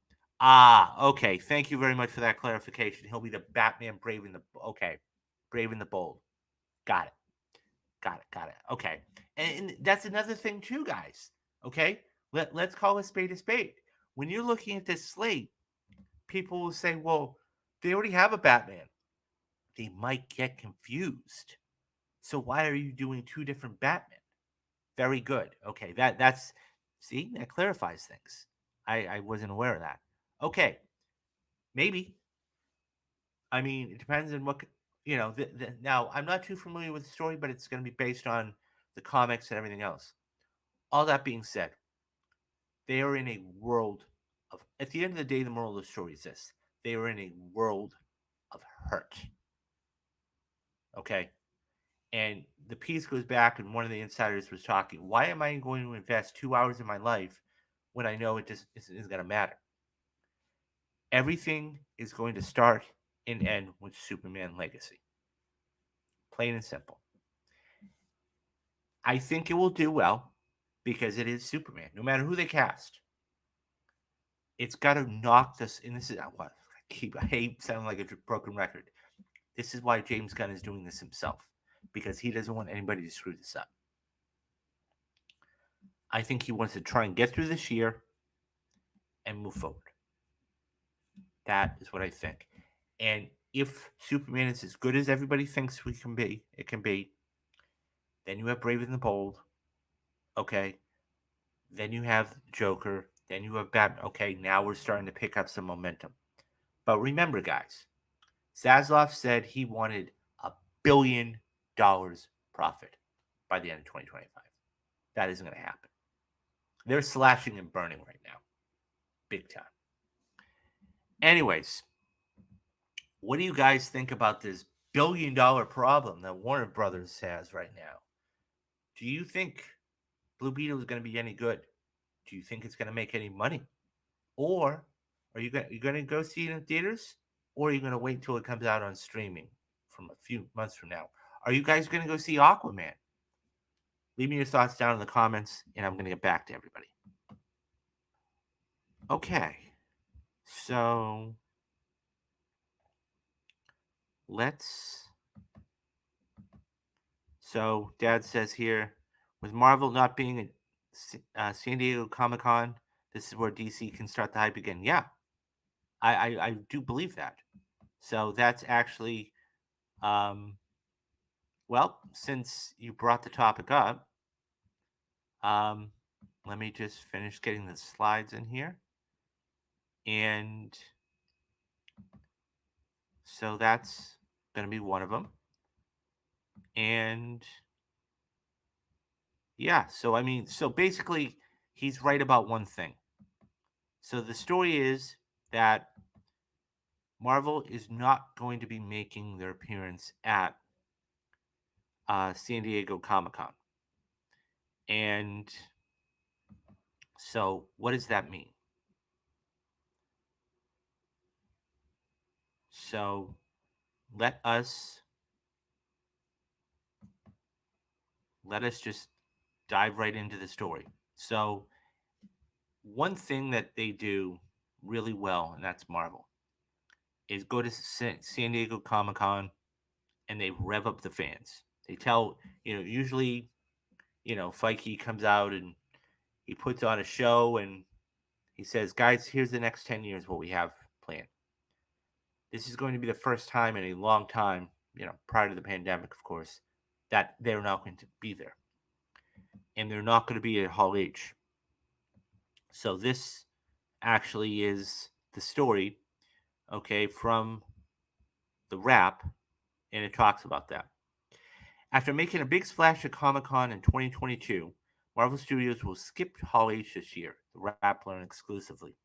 okay. Thank you very much for that clarification. He'll be the Batman Brave and the okay, Brave and the Bold. Got it. Got it. Got it. Okay. And that's another thing too, guys. Okay. Let's call a spade a spade. When you're looking at this slate, people will say, well, they already have a Batman. They might get confused. So why are you doing two different Batman? Very good. Okay, that's see that clarifies things. I wasn't aware of that. Okay, maybe. I mean, it depends on what now, I'm not too familiar with the story, but it's going to be based on the comics and everything else. All that being said, they are in a world of. At the end of the day, the moral of the story is this: they are in a world of hurt. Okay, And the piece goes back, and one of the insiders was talking. Why am I going to invest 2 hours of my life when I know it just isn't going to matter? Everything is going to start and end with Superman Legacy. Plain and simple. I think it will do well because it is Superman. No matter who they cast, it's got to knock this. And this is what I hate sounding like a broken record. This is why James Gunn is doing this himself, because he doesn't want anybody to screw this up. I think he wants to try and get through this year and move forward. That is what I think. And if Superman is as good as everybody thinks it can be, then you have Brave and the Bold. Okay. Then you have Joker. Then you have Batman. Okay, now we're starting to pick up some momentum. But remember, guys, Zaslav said he wanted $1 billion profit by the end of 2025. That isn't going to happen. They're slashing and burning right now, big time. Anyways, what do you guys think about this $1 billion problem that Warner Brothers has right now? Do you think Blue Beetle is going to be any good? Do you think it's going to make any money? Or are you going to go see it in theaters? Or are you going to wait until it comes out on streaming from a few months from now? Are you guys going to go see Aquaman? Leave me your thoughts down in the comments, and I'm going to get back to everybody. Okay, so let's. So Dad says here, with Marvel not being at San Diego Comic Con, this is where DC can start the hype again. Yeah, I do believe that. So that's actually, um, well, since you brought the topic up, um, let me just finish getting the slides in here. And so that's going to be one of them. And yeah, so I mean, so basically, he's right about one thing. So the story is that Marvel is not going to be making their appearance at San Diego Comic Con. And so, what does that mean? So, let us just dive right into the story. So, one thing that they do really well, and that's Marvel, is go to San Diego Comic Con and they rev up the fans. They tell, usually, Feige comes out and he puts on a show and he says, guys, here's the next 10 years what we have planned. This is going to be the first time in a long time, prior to the pandemic, of course, that they're not going to be there. And they're not going to be at Hall H. So this actually is the story, okay, from the Wrap, and it talks about that. After making a big splash at Comic Con in 2022, Marvel Studios will skip Hall H this year, the Wrap learned exclusively.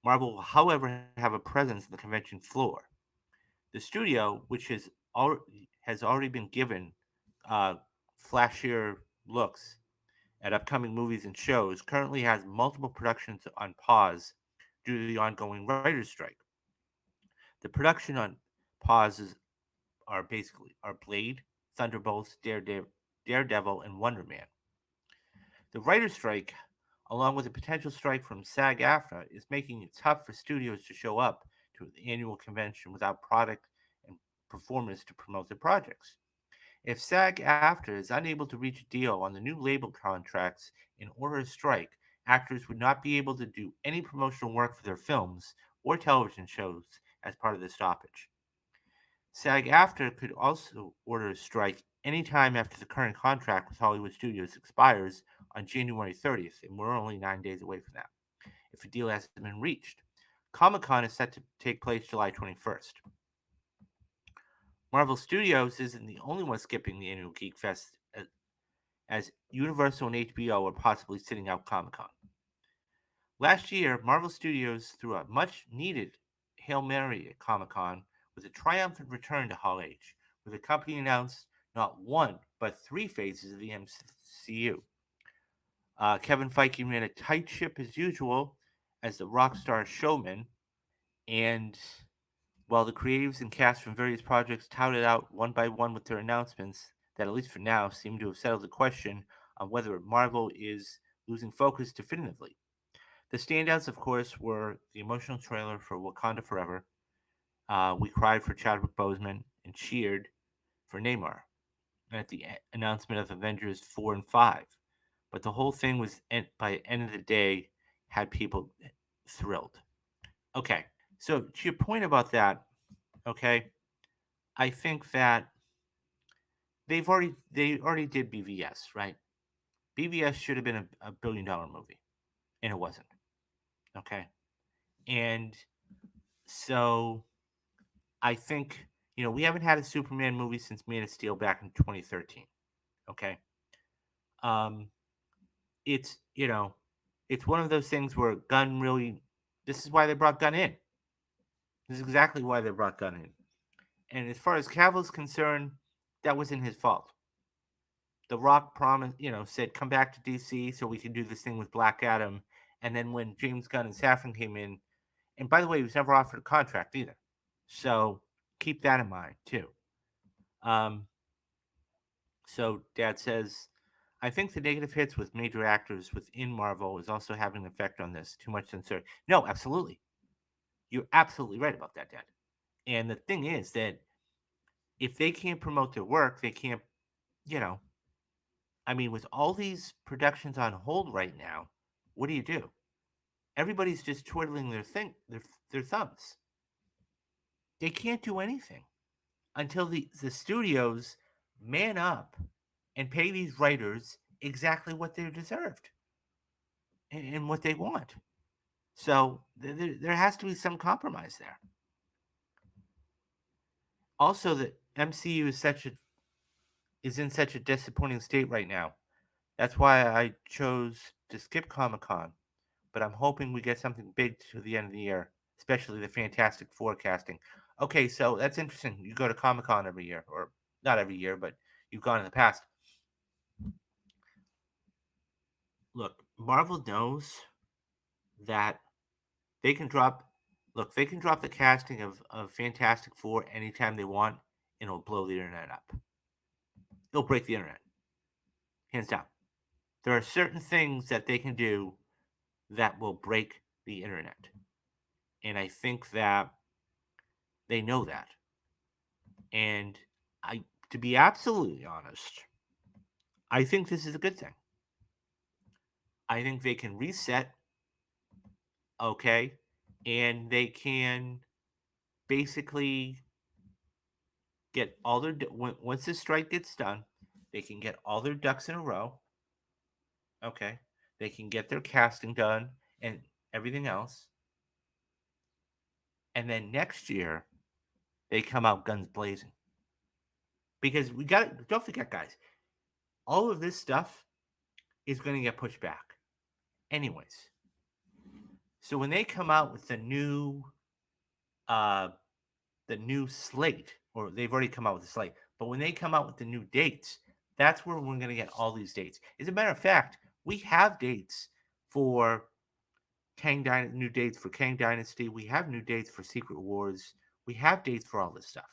Marvel will, however, have a presence on the convention floor. The studio, which has already been given uh, flashier looks at upcoming movies and shows, currently has multiple productions on pause due to the ongoing writers' strike. The production on pauses are Blade, Thunderbolts, Daredevil, and Wonder Man. The writers' strike, along with a potential strike from SAG-AFTRA, is making it tough for studios to show up to the annual convention without product and performers to promote their projects. If SAG-AFTRA is unable to reach a deal on the new label contracts and order a strike, actors would not be able to do any promotional work for their films or television shows as part of the stoppage. SAG-AFTRA could also order a strike anytime after the current contract with Hollywood Studios expires on January 30th, and we're only 9 days away from that, if a deal hasn't been reached. Comic Con is set to take place July 21st. Marvel Studios isn't the only one skipping the annual Geek Fest, as Universal and HBO are possibly sitting out Comic Con. Last year, Marvel Studios threw a much needed Hail Mary at Comic Con with a triumphant return to Hall H, where the company announced not one, but three phases of the MCU. Kevin Feige ran a tight ship as usual as the rock star showman, and while the creatives and cast from various projects touted out one by one with their announcements that, at least for now, seem to have settled the question on whether Marvel is losing focus definitively. The standouts, of course, were the emotional trailer for Wakanda Forever. We cried for Chadwick Boseman and cheered for Neymar at the announcement of Avengers 4 and 5. But the whole thing was, by the end of the day, had people thrilled. Okay, so to your point about that, okay, I think that they already did BVS, right? BVS should have been a $1 billion movie, and it wasn't. Okay, and so I think we haven't had a Superman movie since Man of Steel back in 2013. Okay, um, it's one of those things where Gunn really. This is why they brought Gunn in. This is exactly why they brought Gunn in. And as far as Cavill's concerned, that wasn't his fault. The Rock promised, said come back to DC so we can do this thing with Black Adam. And then when James Gunn and Safran came in, and by the way, he was never offered a contract either. So keep that in mind too. Um, so Dad says, I think the negative hits with major actors within Marvel is also having an effect on this. Too much uncertainty. No, absolutely. You're absolutely right about that, Dad. And the thing is that if they can't promote their work, they can't, you know, I mean, with all these productions on hold right now, what do you do? Everybody's just twiddling their thumbs. They can't do anything until the studios man up and pay these writers exactly what they're deserved and what they want. So there has to be some compromise there. Also, the MCU is in such a disappointing state right now. That's why I chose to skip Comic Con, but I'm hoping we get something big to the end of the year, especially the Fantastic forecasting. Okay, so that's interesting. You go to Comic Con every year, or not every year, but you've gone in the past. Look, Marvel knows that they can drop. Look, they can drop the casting of Fantastic Four anytime they want, and it'll blow the internet up. It'll break the internet, hands down. There are certain things that they can do that will break the internet. And I think that they know that. And to be absolutely honest, I think this is a good thing. I think they can reset, okay, and they can basically get all their once this strike gets done, they can get all their ducks in a row, okay. They can get their casting done and everything else, and then next year they come out guns blazing. Because don't forget, guys, all of this stuff is going to get pushed back, anyways. So when they come out with uh, the new slate, or they've already come out with the slate, but when they come out with the new dates, that's where we're going to get all these dates. As a matter of fact, we have dates for new dates for Kang Dynasty. We have new dates for Secret Wars. We have dates for all this stuff.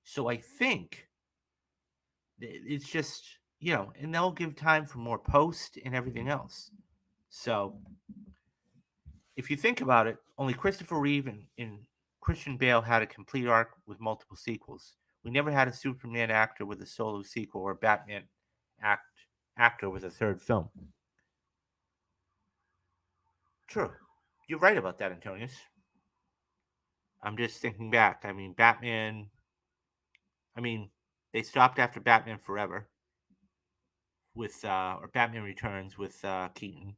So I think it's just and they'll give time for more post and everything else. So if you think about it, only Christopher Reeve and Christian Bale had a complete arc with multiple sequels. We never had a Superman actor with a solo sequel or a Batman act actor with a third film. True. You're right about that, Antonius. I'm just thinking back. I mean, I mean, they stopped after Batman Forever with, or Batman Returns with Keaton.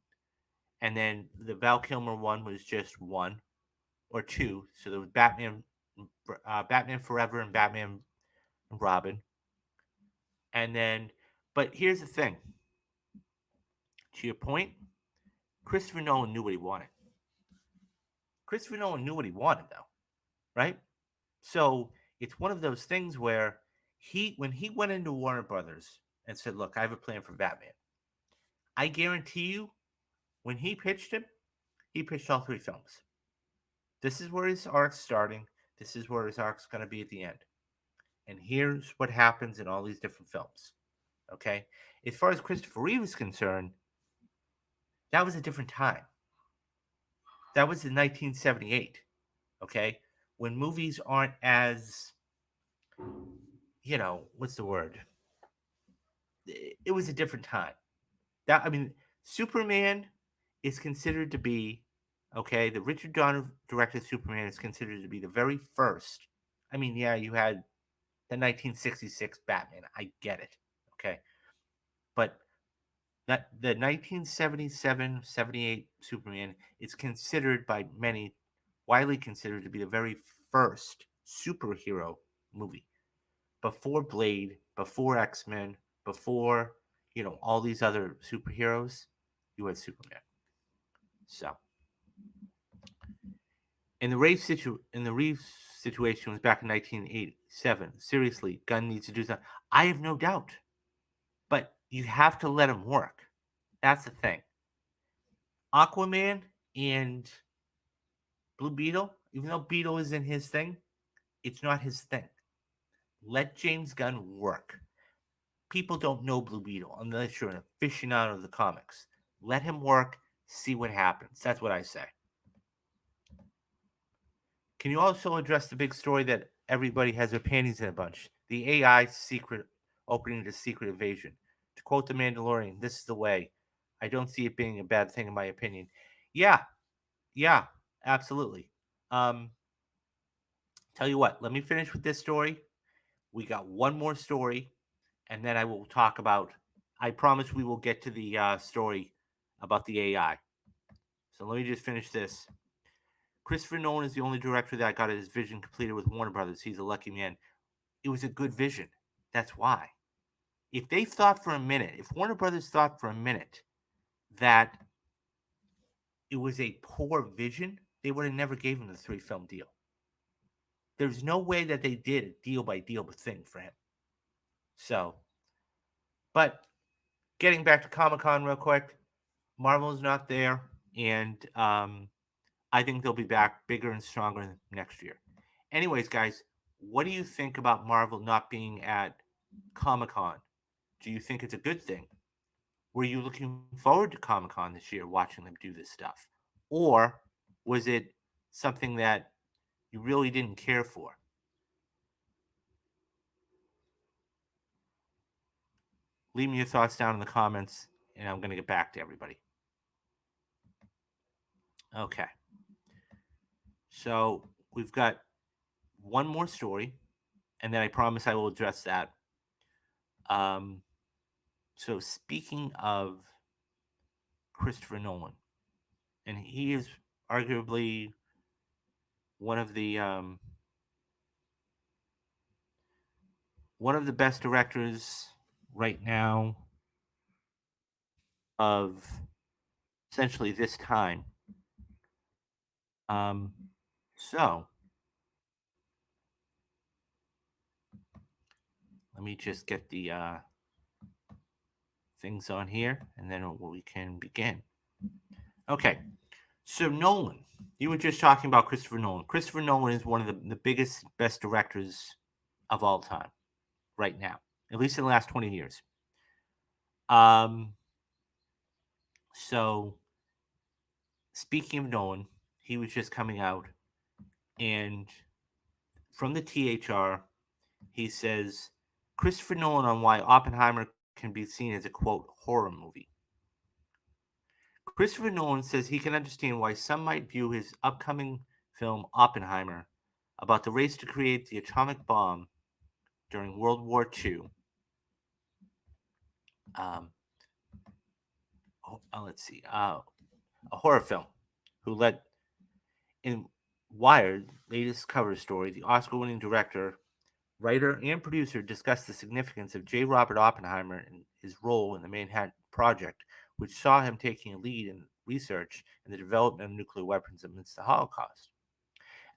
And then the Val Kilmer one was just one or two. So there was Batman Forever and Batman and Robin. And then, but here's the thing. To your point, Christopher Nolan knew what he wanted. Christopher Nolan knew what he wanted, though, right? So it's one of those things where When he went into Warner Brothers and said, "Look, I have a plan for Batman," I guarantee you, when he pitched all three films. This is where his arc's starting. This is where his arc's going to be at the end. And here's what happens in all these different films. Okay? As far as Christopher Reeve is concerned, that was a different time. That was in 1978. Okay? When movies aren't as, what's the word? It was a different time. Superman is considered to be, okay, the Richard Donner directed Superman is considered to be the very first. Yeah, you had the 1966 Batman. I get it. Okay. But that the 1977 78 Superman is considered by many, widely considered to be the very first superhero movie. Before Blade, before X-Men, before, all these other superheroes, you had Superman. So, in the Reeves situation was back in 1987. Seriously, Gunn needs to do something. I have no doubt. But you have to let him work. That's the thing. Aquaman and Blue Beetle, even though Beetle isn't his thing, it's not his thing. Let James Gunn work. People don't know Blue Beetle unless you're an aficionado of the comics. Let him work, see what happens. That's what I say. Can you also address the big story that everybody has their panties in a bunch? The AI secret opening to Secret Invasion. To quote the Mandalorian, this is the way. I don't see it being a bad thing in my opinion. Yeah, yeah, absolutely. Um, Tell you what, let me finish with this story. We got one more story, and then I will talk about. I promise we will get to the story about the AI. So let me just finish this. Christopher Nolan is the only director that got his vision completed with Warner Brothers. He's a lucky man. It was a good vision. That's why. If they thought for a minute, if Warner Brothers thought for a minute that it was a poor vision, they would have never gave him the 3-film deal. There's no way that they did a deal by deal thing for him. So, but getting back to Comic Con real quick, Marvel's not there, and I think they'll be back bigger and stronger next year. Anyways, guys, what do you think about Marvel not being at Comic Con? Do you think it's a good thing? Were you looking forward to Comic Con this year, watching them do this stuff? Or was it something that you really didn't care for? Leave me your thoughts down in the comments, and I'm going to get back to everybody. Okay. So we've got one more story, and then I promise I will address that. Um, so speaking of Christopher Nolan, and he is arguably one of the best directors right now of essentially this time. Um, so let me just get the things on here, and then we can begin. Okay, so Nolan, you were just talking about Christopher Nolan. Christopher Nolan is one of the biggest, best directors of all time right now, at least in the last 20 years. Um, so speaking of Nolan, he was just coming out, and from the THR, he says Christopher Nolan on why Oppenheimer can be seen as a quote horror movie. Christopher Nolan says he can understand why some might view his upcoming film Oppenheimer about the race to create the atomic bomb during World War II. Let's see, a horror film who led in Wired latest cover story. The Oscar-winning director, writer, and producer discussed the significance of J. Robert Oppenheimer and his role in the Manhattan Project, which saw him taking a lead in research and the development of nuclear weapons amidst the Holocaust.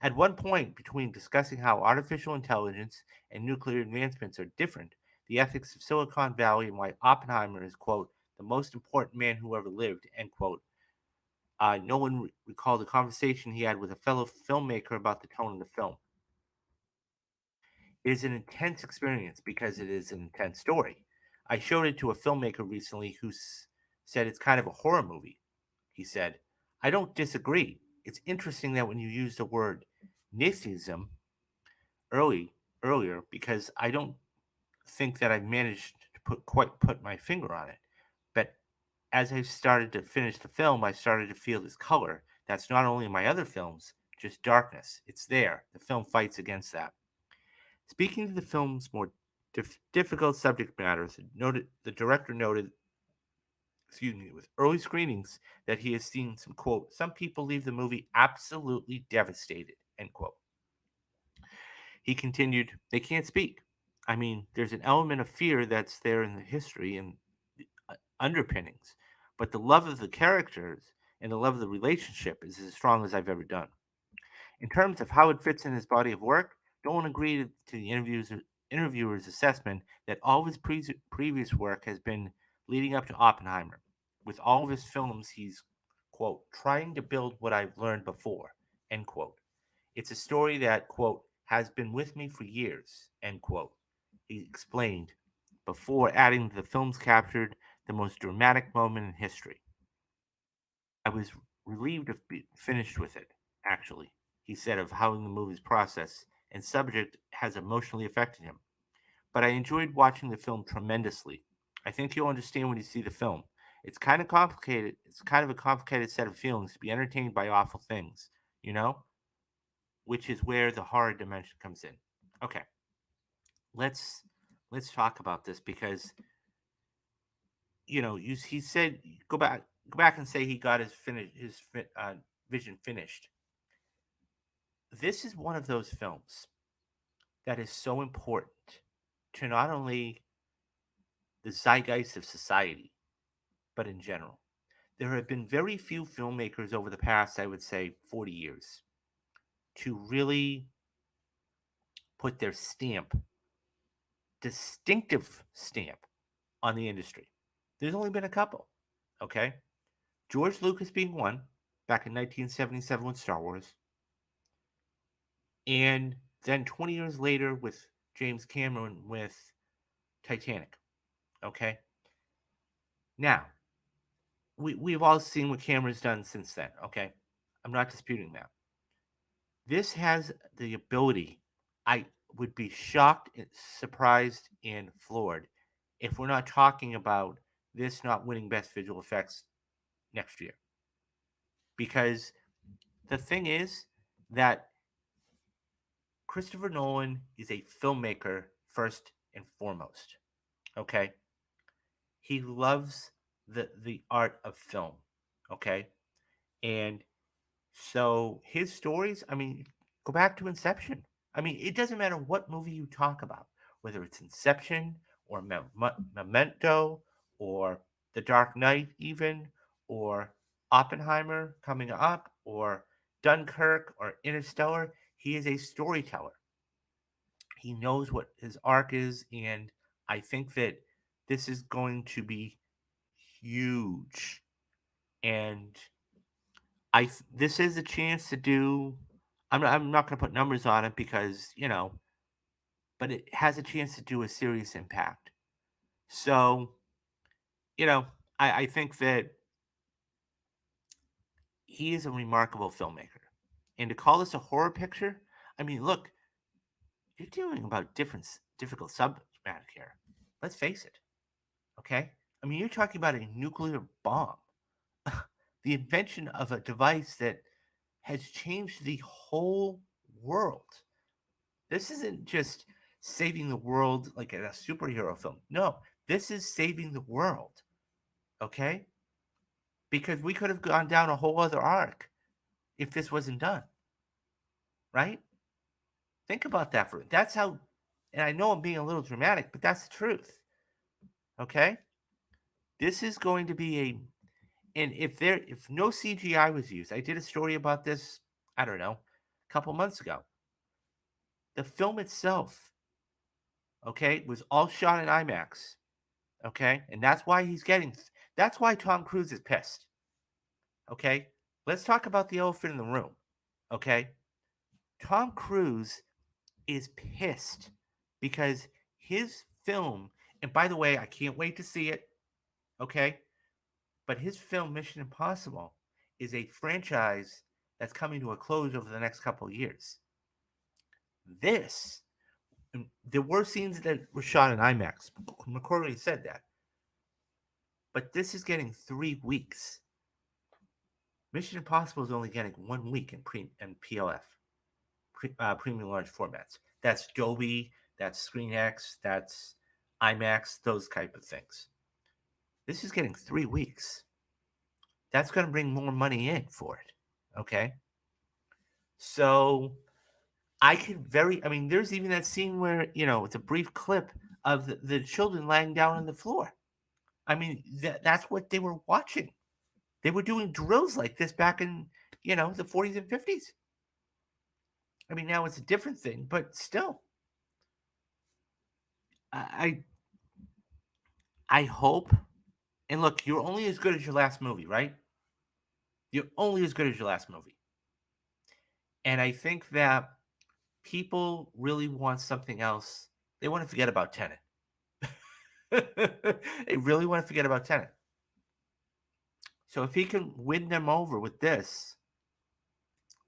At one point, between discussing how artificial intelligence and nuclear advancements are different, the ethics of Silicon Valley, and why Oppenheimer is, quote, the most important man who ever lived, end quote, Nolan recalled a conversation he had with a fellow filmmaker about the tone of the film. It is an intense experience because it is an intense story. I showed it to a filmmaker recently who said it's kind of a horror movie. He said, I don't disagree. It's interesting that when you use the word Nazism early earlier, because I don't think that I've managed to put my finger on it. But as I started to finish the film, I started to feel this color that's not only in my other films, just darkness. It's there. The film fights against that. Speaking to the film's more difficult subject matters, the director noted, excuse me, with early screenings that he has seen some quote, some people leave the movie absolutely devastated, end quote. He continued, they can't speak. I mean, there's an element of fear that's there in the history and the underpinnings, but the love of the characters and the love of the relationship is as strong as I've ever done. In terms of how it fits in his body of work, Dolan agreed to the interviewer's assessment that all of his previous work has been leading up to Oppenheimer. With all of his films, he's, quote, trying to build what I've learned before, end quote. It's a story that, quote, has been with me for years, end quote. He explained before adding the films captured the most dramatic moment in history. I was relieved of being finished with it, actually, he said of how the movie's process and subject has emotionally affected him. But I enjoyed watching the film tremendously. I think you'll understand when you see the film. It's kind of complicated. It's kind of a complicated set of feelings to be entertained by awful things, you know? Which is where the horror dimension comes in. Okay, let's let's talk about this because he said go back and say he got his vision finished. This is one of those films that is so important to not only the zeitgeist of society but in general. There have been very few filmmakers over the past, I would say, 40 years to really put their distinctive stamp on the industry. There's only been a couple, okay? George Lucas being one back in 1977 with Star Wars, and then 20 years later with James Cameron with Titanic, okay? Now, we've all seen what Cameron's done since then, okay? I'm not disputing that. This has the ability, I would be shocked, surprised, and floored if we're not talking about this not winning Best Visual Effects next year. Because the thing is that Christopher Nolan is a filmmaker first and foremost. Okay, he loves the art of film. Okay, and so his stories. I mean, go back to Inception. I mean, it doesn't matter what movie you talk about, whether it's Inception or Memento or The Dark Knight, even or Oppenheimer coming up or Dunkirk or Interstellar. He is a storyteller. He knows what his arc is, and I think that this is going to be huge. And this is a chance to do. I'm not going to put numbers on it because but it has a chance to do a serious impact. So you know, I think that he is a remarkable filmmaker, and to call this a horror picture, I mean, look, you're dealing about difficult subject matter here. Let's face it. Okay? I mean, you're talking about a nuclear bomb, the invention of a device that has changed the whole world. This isn't just saving the world like in a superhero film. No, this is saving the world. Okay? Because we could have gone down a whole other arc if this wasn't done, right? Think about that for that's how and I know I'm being a little dramatic, but that's the truth. Okay? This is going to be a and if no CGI was used, I did a story about this, I don't know, a couple months ago. The film itself, okay, was all shot in IMAX, okay? And that's why that's why Tom Cruise is pissed, okay? Let's talk about the elephant in the room, okay? Tom Cruise is pissed because his film, and by the way, I can't wait to see it, okay? But his film Mission Impossible is a franchise that's coming to a close over the next couple of years. This, there were scenes that were shot in IMAX. McCorley said that. But this is getting 3 weeks. Mission Impossible is only getting 1 week in PLF, premium large formats. That's Dolby, that's ScreenX, that's IMAX, those type of things. This is getting 3 weeks. That's going to bring more money in for it. Okay. So I mean, there's even that scene where, it's a brief clip of the children lying down on the floor. I mean, that's what they were watching. They were doing drills like this back in, the 40s and 50s. I mean, now it's a different thing, but still, I I hope. And look, you're only as good as your last movie, right? You're only as good as your last movie. And I think that people really want something else. They want to forget about Tenet. They really want to forget about Tenet. So if he can win them over with this,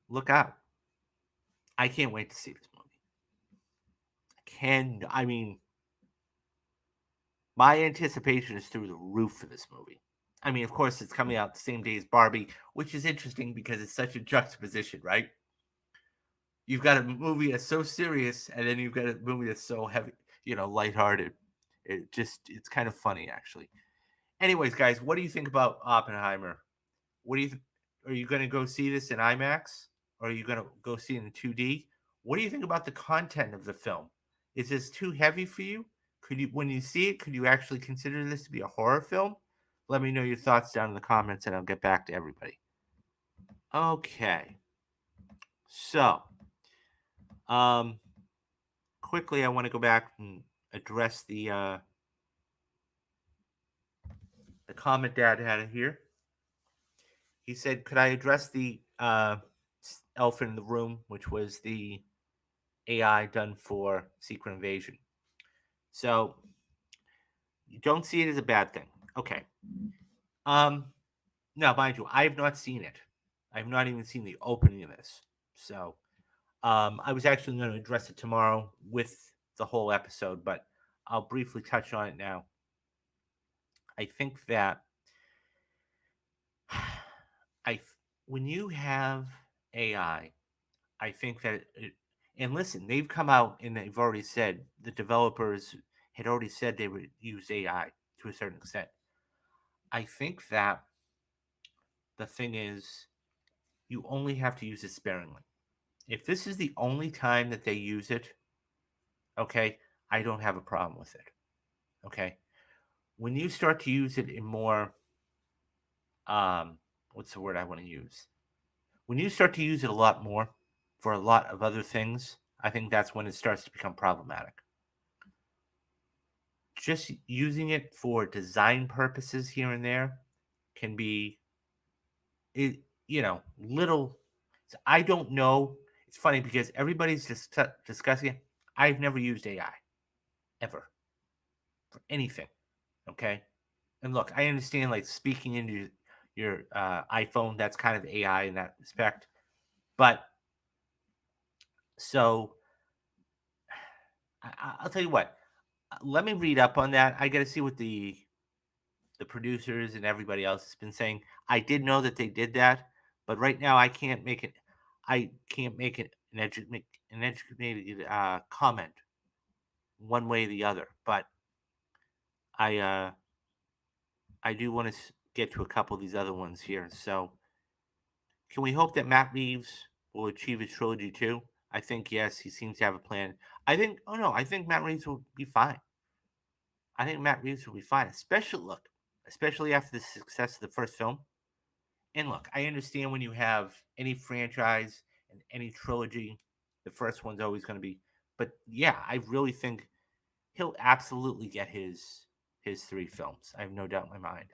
look out. I can't wait to see this movie. I mean, my anticipation is through the roof for this movie. I mean, of course, it's coming out the same day as Barbie, which is interesting because it's such a juxtaposition, right? You've got a movie that's so serious, and then you've got a movie that's so heavy, lighthearted. It's kind of funny, actually. Anyways, guys, what do you think about Oppenheimer? What do you Are you going to go see this in IMAX, or are you going to go see it in 2D? What do you think about the content of the film? Is this too heavy for you? When you see it, could you actually consider this to be a horror film? Let me know your thoughts down in the comments, and I'll get back to everybody. Okay, so um, quickly, I want to go back and address the comment Dad had here. He said, "Could I address the elephant in the room, which was the AI done for Secret Invasion?" So you don't see it as a bad thing. Okay. Um, now, mind you, I have not seen it. I have not even seen the opening of this. So I was actually going to address it tomorrow with the whole episode, but I'll briefly touch on it now. I think that I when you have AI, I think that and listen, they've come out and they've already said the developers had already said they would use AI to a certain extent. I think that the thing is you only have to use it sparingly. If this is the only time that they use it, okay, I don't have a problem with it. Okay. When you start to use it in more what's the word I want to use? When you start to use it a lot more for a lot of other things, I think that's when it starts to become problematic. Just using it for design purposes here and there can be it little. I don't know. It's funny because everybody's just discussing it. I've never used AI ever for anything. Okay. And look, I understand like speaking into your iPhone, that's kind of AI in that respect. But so I'll tell you what. Let me read up on that. I got to see what the producers and everybody else has been saying. I did know that they did that, but right now I can't make it. I can't make it an educated comment one way or the other. But I I do want to get to a couple of these other ones here. So can we hope that Matt Reeves will achieve his trilogy too? I think yes. He seems to have a plan. I think. Oh no, I think Matt Reeves will be fine. I think Matt Reeves will be fine. Especially after the success of the first film. And look, I understand when you have any franchise in any trilogy. The first one's always going to be. But yeah, I really think he'll absolutely get his 3 films. I have no doubt in my mind.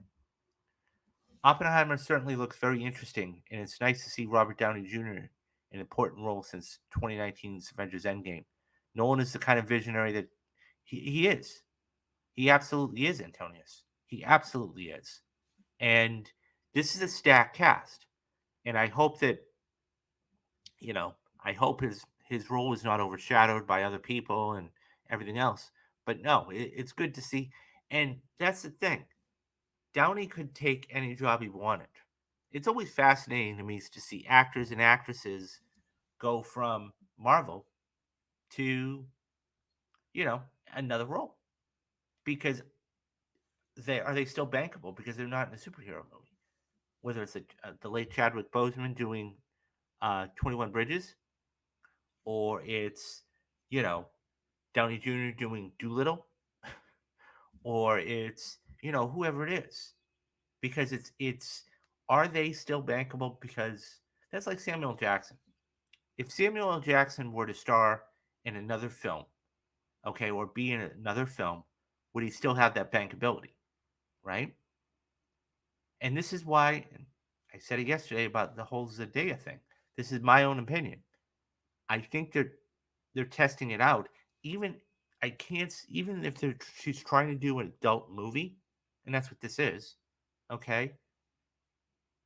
Oppenheimer certainly looks very interesting, and it's nice to see Robert Downey Jr. in an important role since 2019's Avengers Endgame. Nolan is the kind of visionary that he is. He absolutely is, Antonius. He absolutely is. And this is a stacked cast. And I hope that, you know, I hope his role is not overshadowed by other people and everything else. But no, it's good to see. And that's the thing. Downey could take any job he wanted. It's always fascinating to me to see actors and actresses go from Marvel to, you know, another role because they still bankable because they're not in a superhero movie. Whether it's the late Chadwick Boseman doing 21 Bridges, or it's, you know, Downey Jr. doing Doolittle, or it's, whoever it is, because it's are they still bankable? Because that's like Samuel L. Jackson. If Samuel L. Jackson were to star in another film, okay, or be in another film, would he still have that bankability, right? And this is why I said it yesterday about the whole Zendaya thing. This is my own opinion. I think they're testing it out. Even I can't even if she's trying to do an adult movie, and that's what this is. Okay,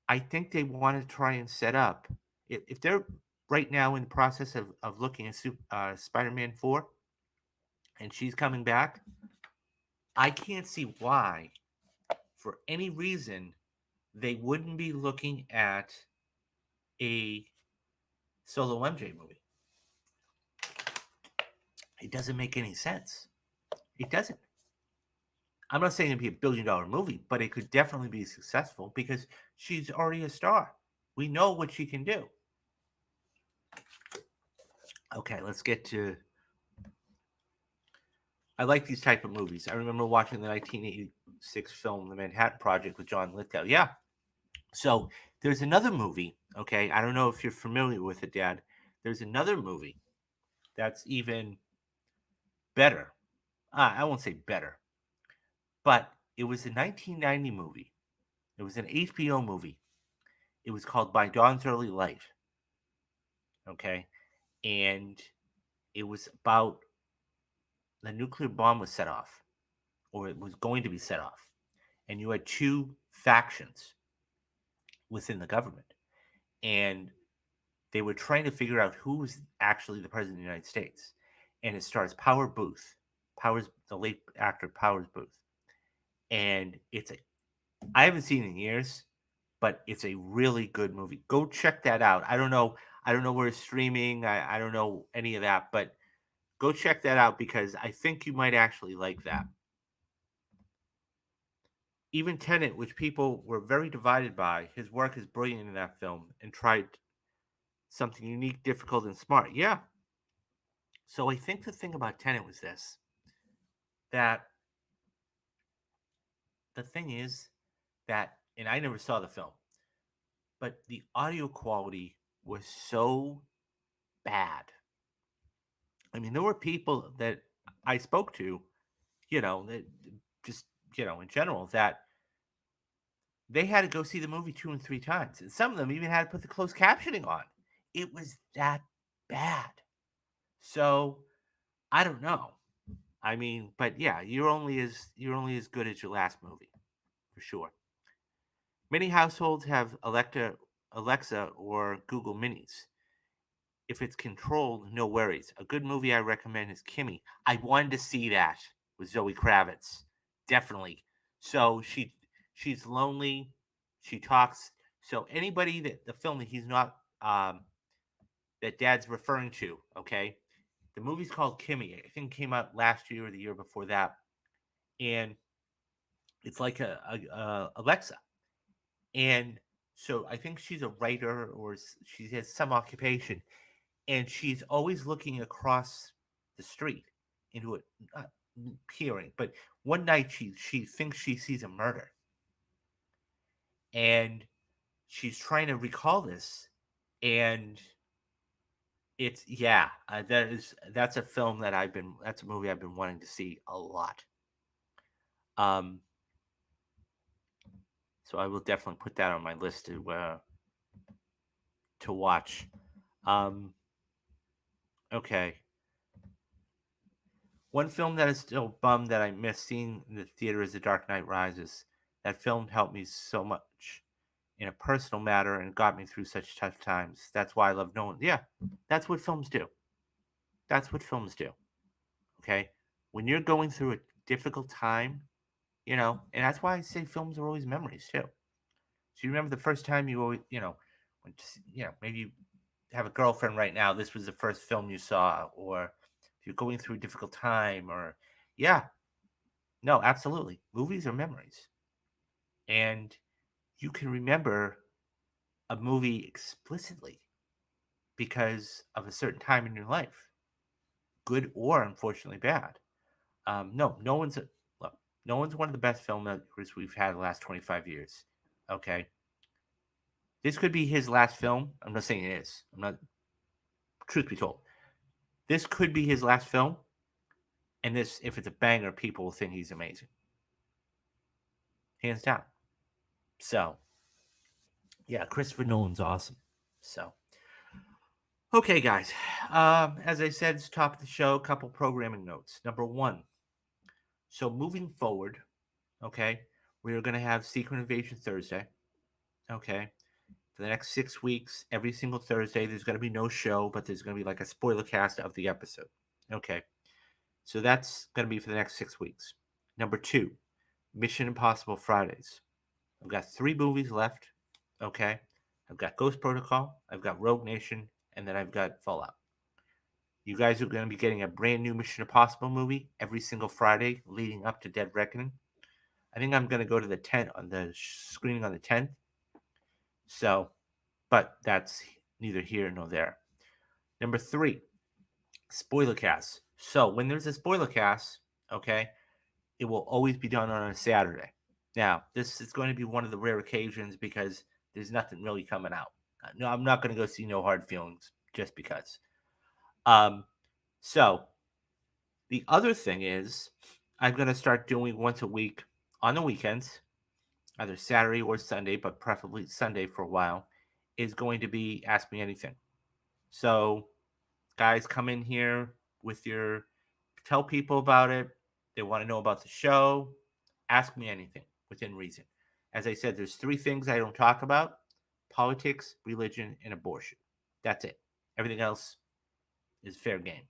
I think they want to try and set up if they're right now in the process of looking at Spider-Man 4, and she's coming back. I can't see why, for any reason, they wouldn't be looking at a solo MJ movie. It doesn't make any sense. It doesn't. I'm not saying it'd be a $1 billion movie, but it could definitely be successful because she's already a star. We know what she can do. Okay, let's get to. I like these type of movies. I remember watching the 1986 film The Manhattan Project with John Lithgow. Yeah. So there's another movie. Okay, I don't know if you're familiar with it, Dad. There's another movie that's even better. I won't say better, but it was a 1990 movie. It was an HBO movie. It was called By Dawn's Early Light. Okay, and it was about the nuclear bomb was set off, or it was going to be set off, and you had two factions within the government, and they were trying to figure out who was actually the president of the United States. And it stars Power Booth, Powers, the late actor Powers Booth, and I haven't seen it in years, but it's a really good movie. Go check that out. I don't know where it's streaming. I don't know any of that, but go check that out because I think you might actually like that. Even Tenet, which people were very divided by, his work is brilliant in that film and tried something unique, difficult, and smart. Yeah. So I think the thing about Tenet was this, that the thing is that, and I never saw the film, but the audio quality was so bad. I mean, there were people that I spoke to, that just, in general, that they had to go see the movie 2 and 3 times. And some of them even had to put the closed captioning on. It was that bad. So I don't know. I mean, but yeah, you're only as good as your last movie, for sure. Many households have Alexa or Google Minis. If it's controlled, no worries. A good movie I recommend is Kimmy. I wanted to see that with Zoe Kravitz. Definitely. So she's lonely. She talks. So anybody that the film that he's not that Dad's referring to, okay? The movie's called Kimmy. I think it came out last year or the year before that, and it's like a Alexa. And so I think she's a writer or she has some occupation, and she's always looking across the street into it, not peering. But one night she thinks she sees a murder, and she's trying to recall this, and that's a film that that's a movie I've been wanting to see a lot. Um, so I will definitely put that on my list to watch. Um, okay. One film that is still bummed that I missed seeing in the theater is The Dark Knight Rises. That film helped me so much in a personal matter and got me through such tough times. That's why I love Nolan. Yeah, that's what films do. That's what films do. Okay. When you're going through a difficult time, and that's why I say films are always memories too. So you remember the first time you always, when maybe you have a girlfriend right now, this was the first film you saw, or if you're going through a difficult time, or yeah, no, absolutely. Movies are memories. And you can remember a movie explicitly because of a certain time in your life, good or unfortunately bad. No, no one's look, no one's one of the best filmmakers we've had in the last 25 years. Okay. This could be his last film. I'm not saying it is. I'm not, truth be told. This could be his last film. And this, if it's a banger, people will think he's amazing. Hands down. So, yeah, Christopher Nolan's awesome. So, okay, guys. As I said, it's top of the show. A couple programming notes. Number one. So moving forward, okay, we are going to have Secret Invasion Thursday. Okay, for the next 6 weeks, every single Thursday, there's going to be no show, but there's going to be like a spoiler cast of the episode. Okay, so that's going to be for the next 6 weeks. Number two, Mission Impossible Fridays. I've got 3 movies left. Okay, I've got Ghost Protocol, I've got Rogue Nation, and then I've got Fallout. You guys are going to be getting a brand new Mission Impossible movie every single Friday leading up to Dead Reckoning. I think I'm going to go to the 10th on the screening on the 10th. So, but that's neither here nor there. Number three, spoiler cast. So when there's a spoiler cast, okay, it will always be done on a Saturday. Now, this is going to be one of the rare occasions because there's nothing really coming out. No, I'm not going to go see No Hard Feelings just because. Um, so the other thing is, I'm going to start doing once a week on the weekends, either Saturday or Sunday, but preferably Sunday for a while, is going to be Ask Me Anything. So, guys, come in here with tell people about it. They want to know about the show. Ask me anything within reason. As I said, there's 3 things I don't talk about: politics, religion, and abortion. That's it. Everything else is fair game.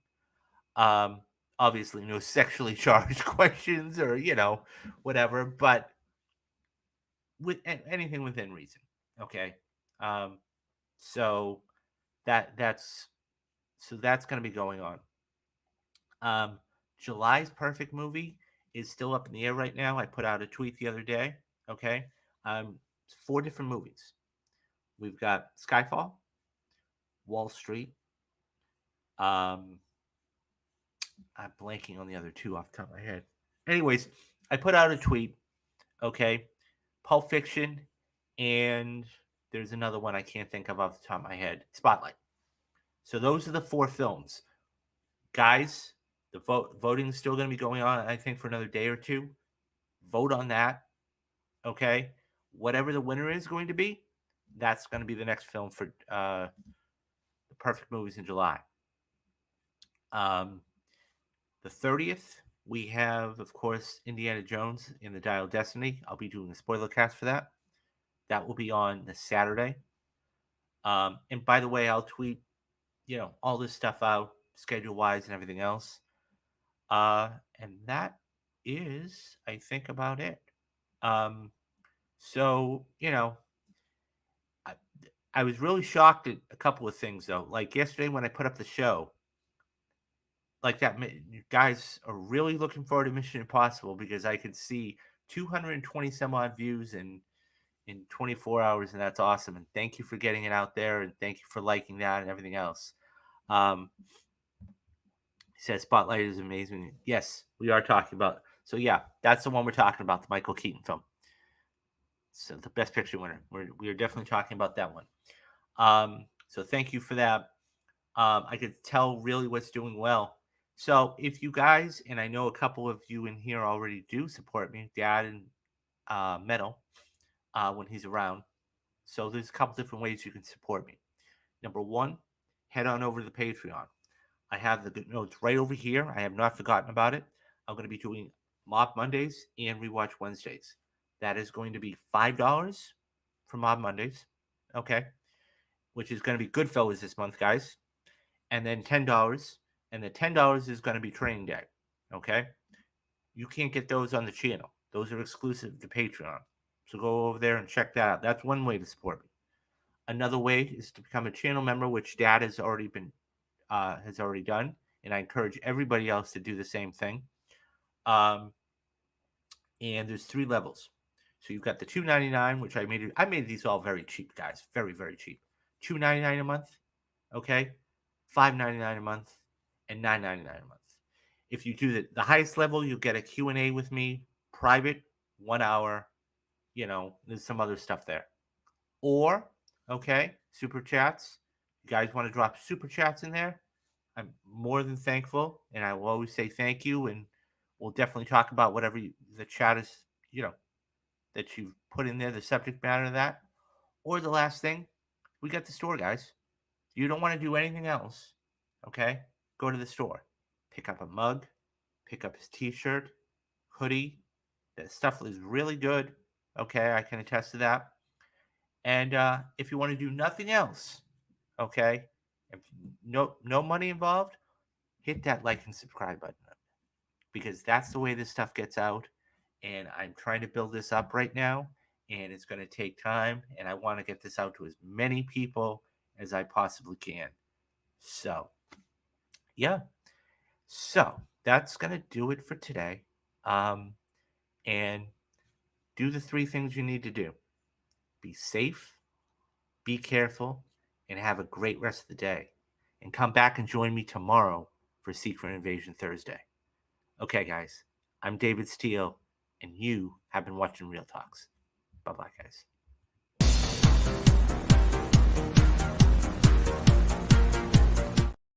Um, Obviously, no sexually charged questions or, whatever, but with anything within reason. Okay. Um, so that's that's going to be going on. Um, July's perfect movie is still up in the air right now. I put out a tweet the other day. Okay. 4 different movies. We've got Skyfall, Wall Street. Um, I'm blanking on the other 2 off the top of my head. Anyways, I put out a tweet. Okay. Pulp Fiction, and there's another one I can't think of off the top of my head. Spotlight. So those are the 4 films, guys. The voting is still going to be going on, I think, for another day or 2. Vote on that. Okay, whatever the winner is going to be, that's going to be the next film for the perfect movies in July. Um, the 30th, we have, of course, Indiana Jones in the Dial of Destiny. I'll be doing a spoiler cast for that. That will be on the Saturday. And by the way, I'll tweet, all this stuff out, schedule wise and everything else. And that is, I think, about it. So, I, I was really shocked at a couple of things, though. Like yesterday when I put up the show, like that, you guys are really looking forward to Mission Impossible because I could see 220 some odd views in 24 hours, and that's awesome. And thank you for getting it out there, and thank you for liking that and everything else. He says Spotlight is amazing. Yes, we are talking about. So yeah, that's the one we're talking about, the Michael Keaton film. So the Best Picture winner. We are definitely talking about that one. So thank you for that. I could tell really what's doing well. So if you guys, and I know a couple of you in here already do support me, Dad and Metal, when he's around. So there's a couple different ways you can support me. Number one, head on over to the Patreon. I have the notes right over here. I have not forgotten about it. I'm going to be doing Mob Mondays and Rewatch Wednesdays. That is going to be $5 for Mob Mondays, okay, which is going to be Goodfellas this month, guys, and then $10, and the $10 is going to be Training Day, okay. You can't get those on the channel; those are exclusive to Patreon. So go over there and check that out. That's one way to support me. Another way is to become a channel member, which Dad has already done, and I encourage everybody else to do the same thing. Um, and there's 3 levels. So you've got the $2.99, which I made these all very cheap, guys, very very cheap. $2.99 a month, okay, $5.99 a month, and $9.99 a month. If you do the highest level, you'll get a Q&A with me, private, 1 hour. There's some other stuff there. Or, okay, super chats. You guys want to drop super chats in there? I'm more than thankful, and I will always say thank you. And we'll definitely talk about whatever the chat is, that you've put in there, the subject matter of that. Or the last thing, we got the store, guys. You don't want to do anything else, okay? Go to the store, pick up a mug, pick up his T-shirt, hoodie. That stuff is really good. Okay, I can attest to that. And if you want to do nothing else, okay, if no money involved, hit that like and subscribe button, because that's the way this stuff gets out. And I'm trying to build this up right now, and it's going to take time. And I want to get this out to as many people as I possibly can. So, yeah. So that's going to do it for today. Um, and do the 3 things you need to do: be safe, be careful, and have a great rest of the day. And come back and join me tomorrow for Secret Invasion Thursday. Okay, guys, I'm David Steele, and you have been watching Real Talks. Bye bye, guys.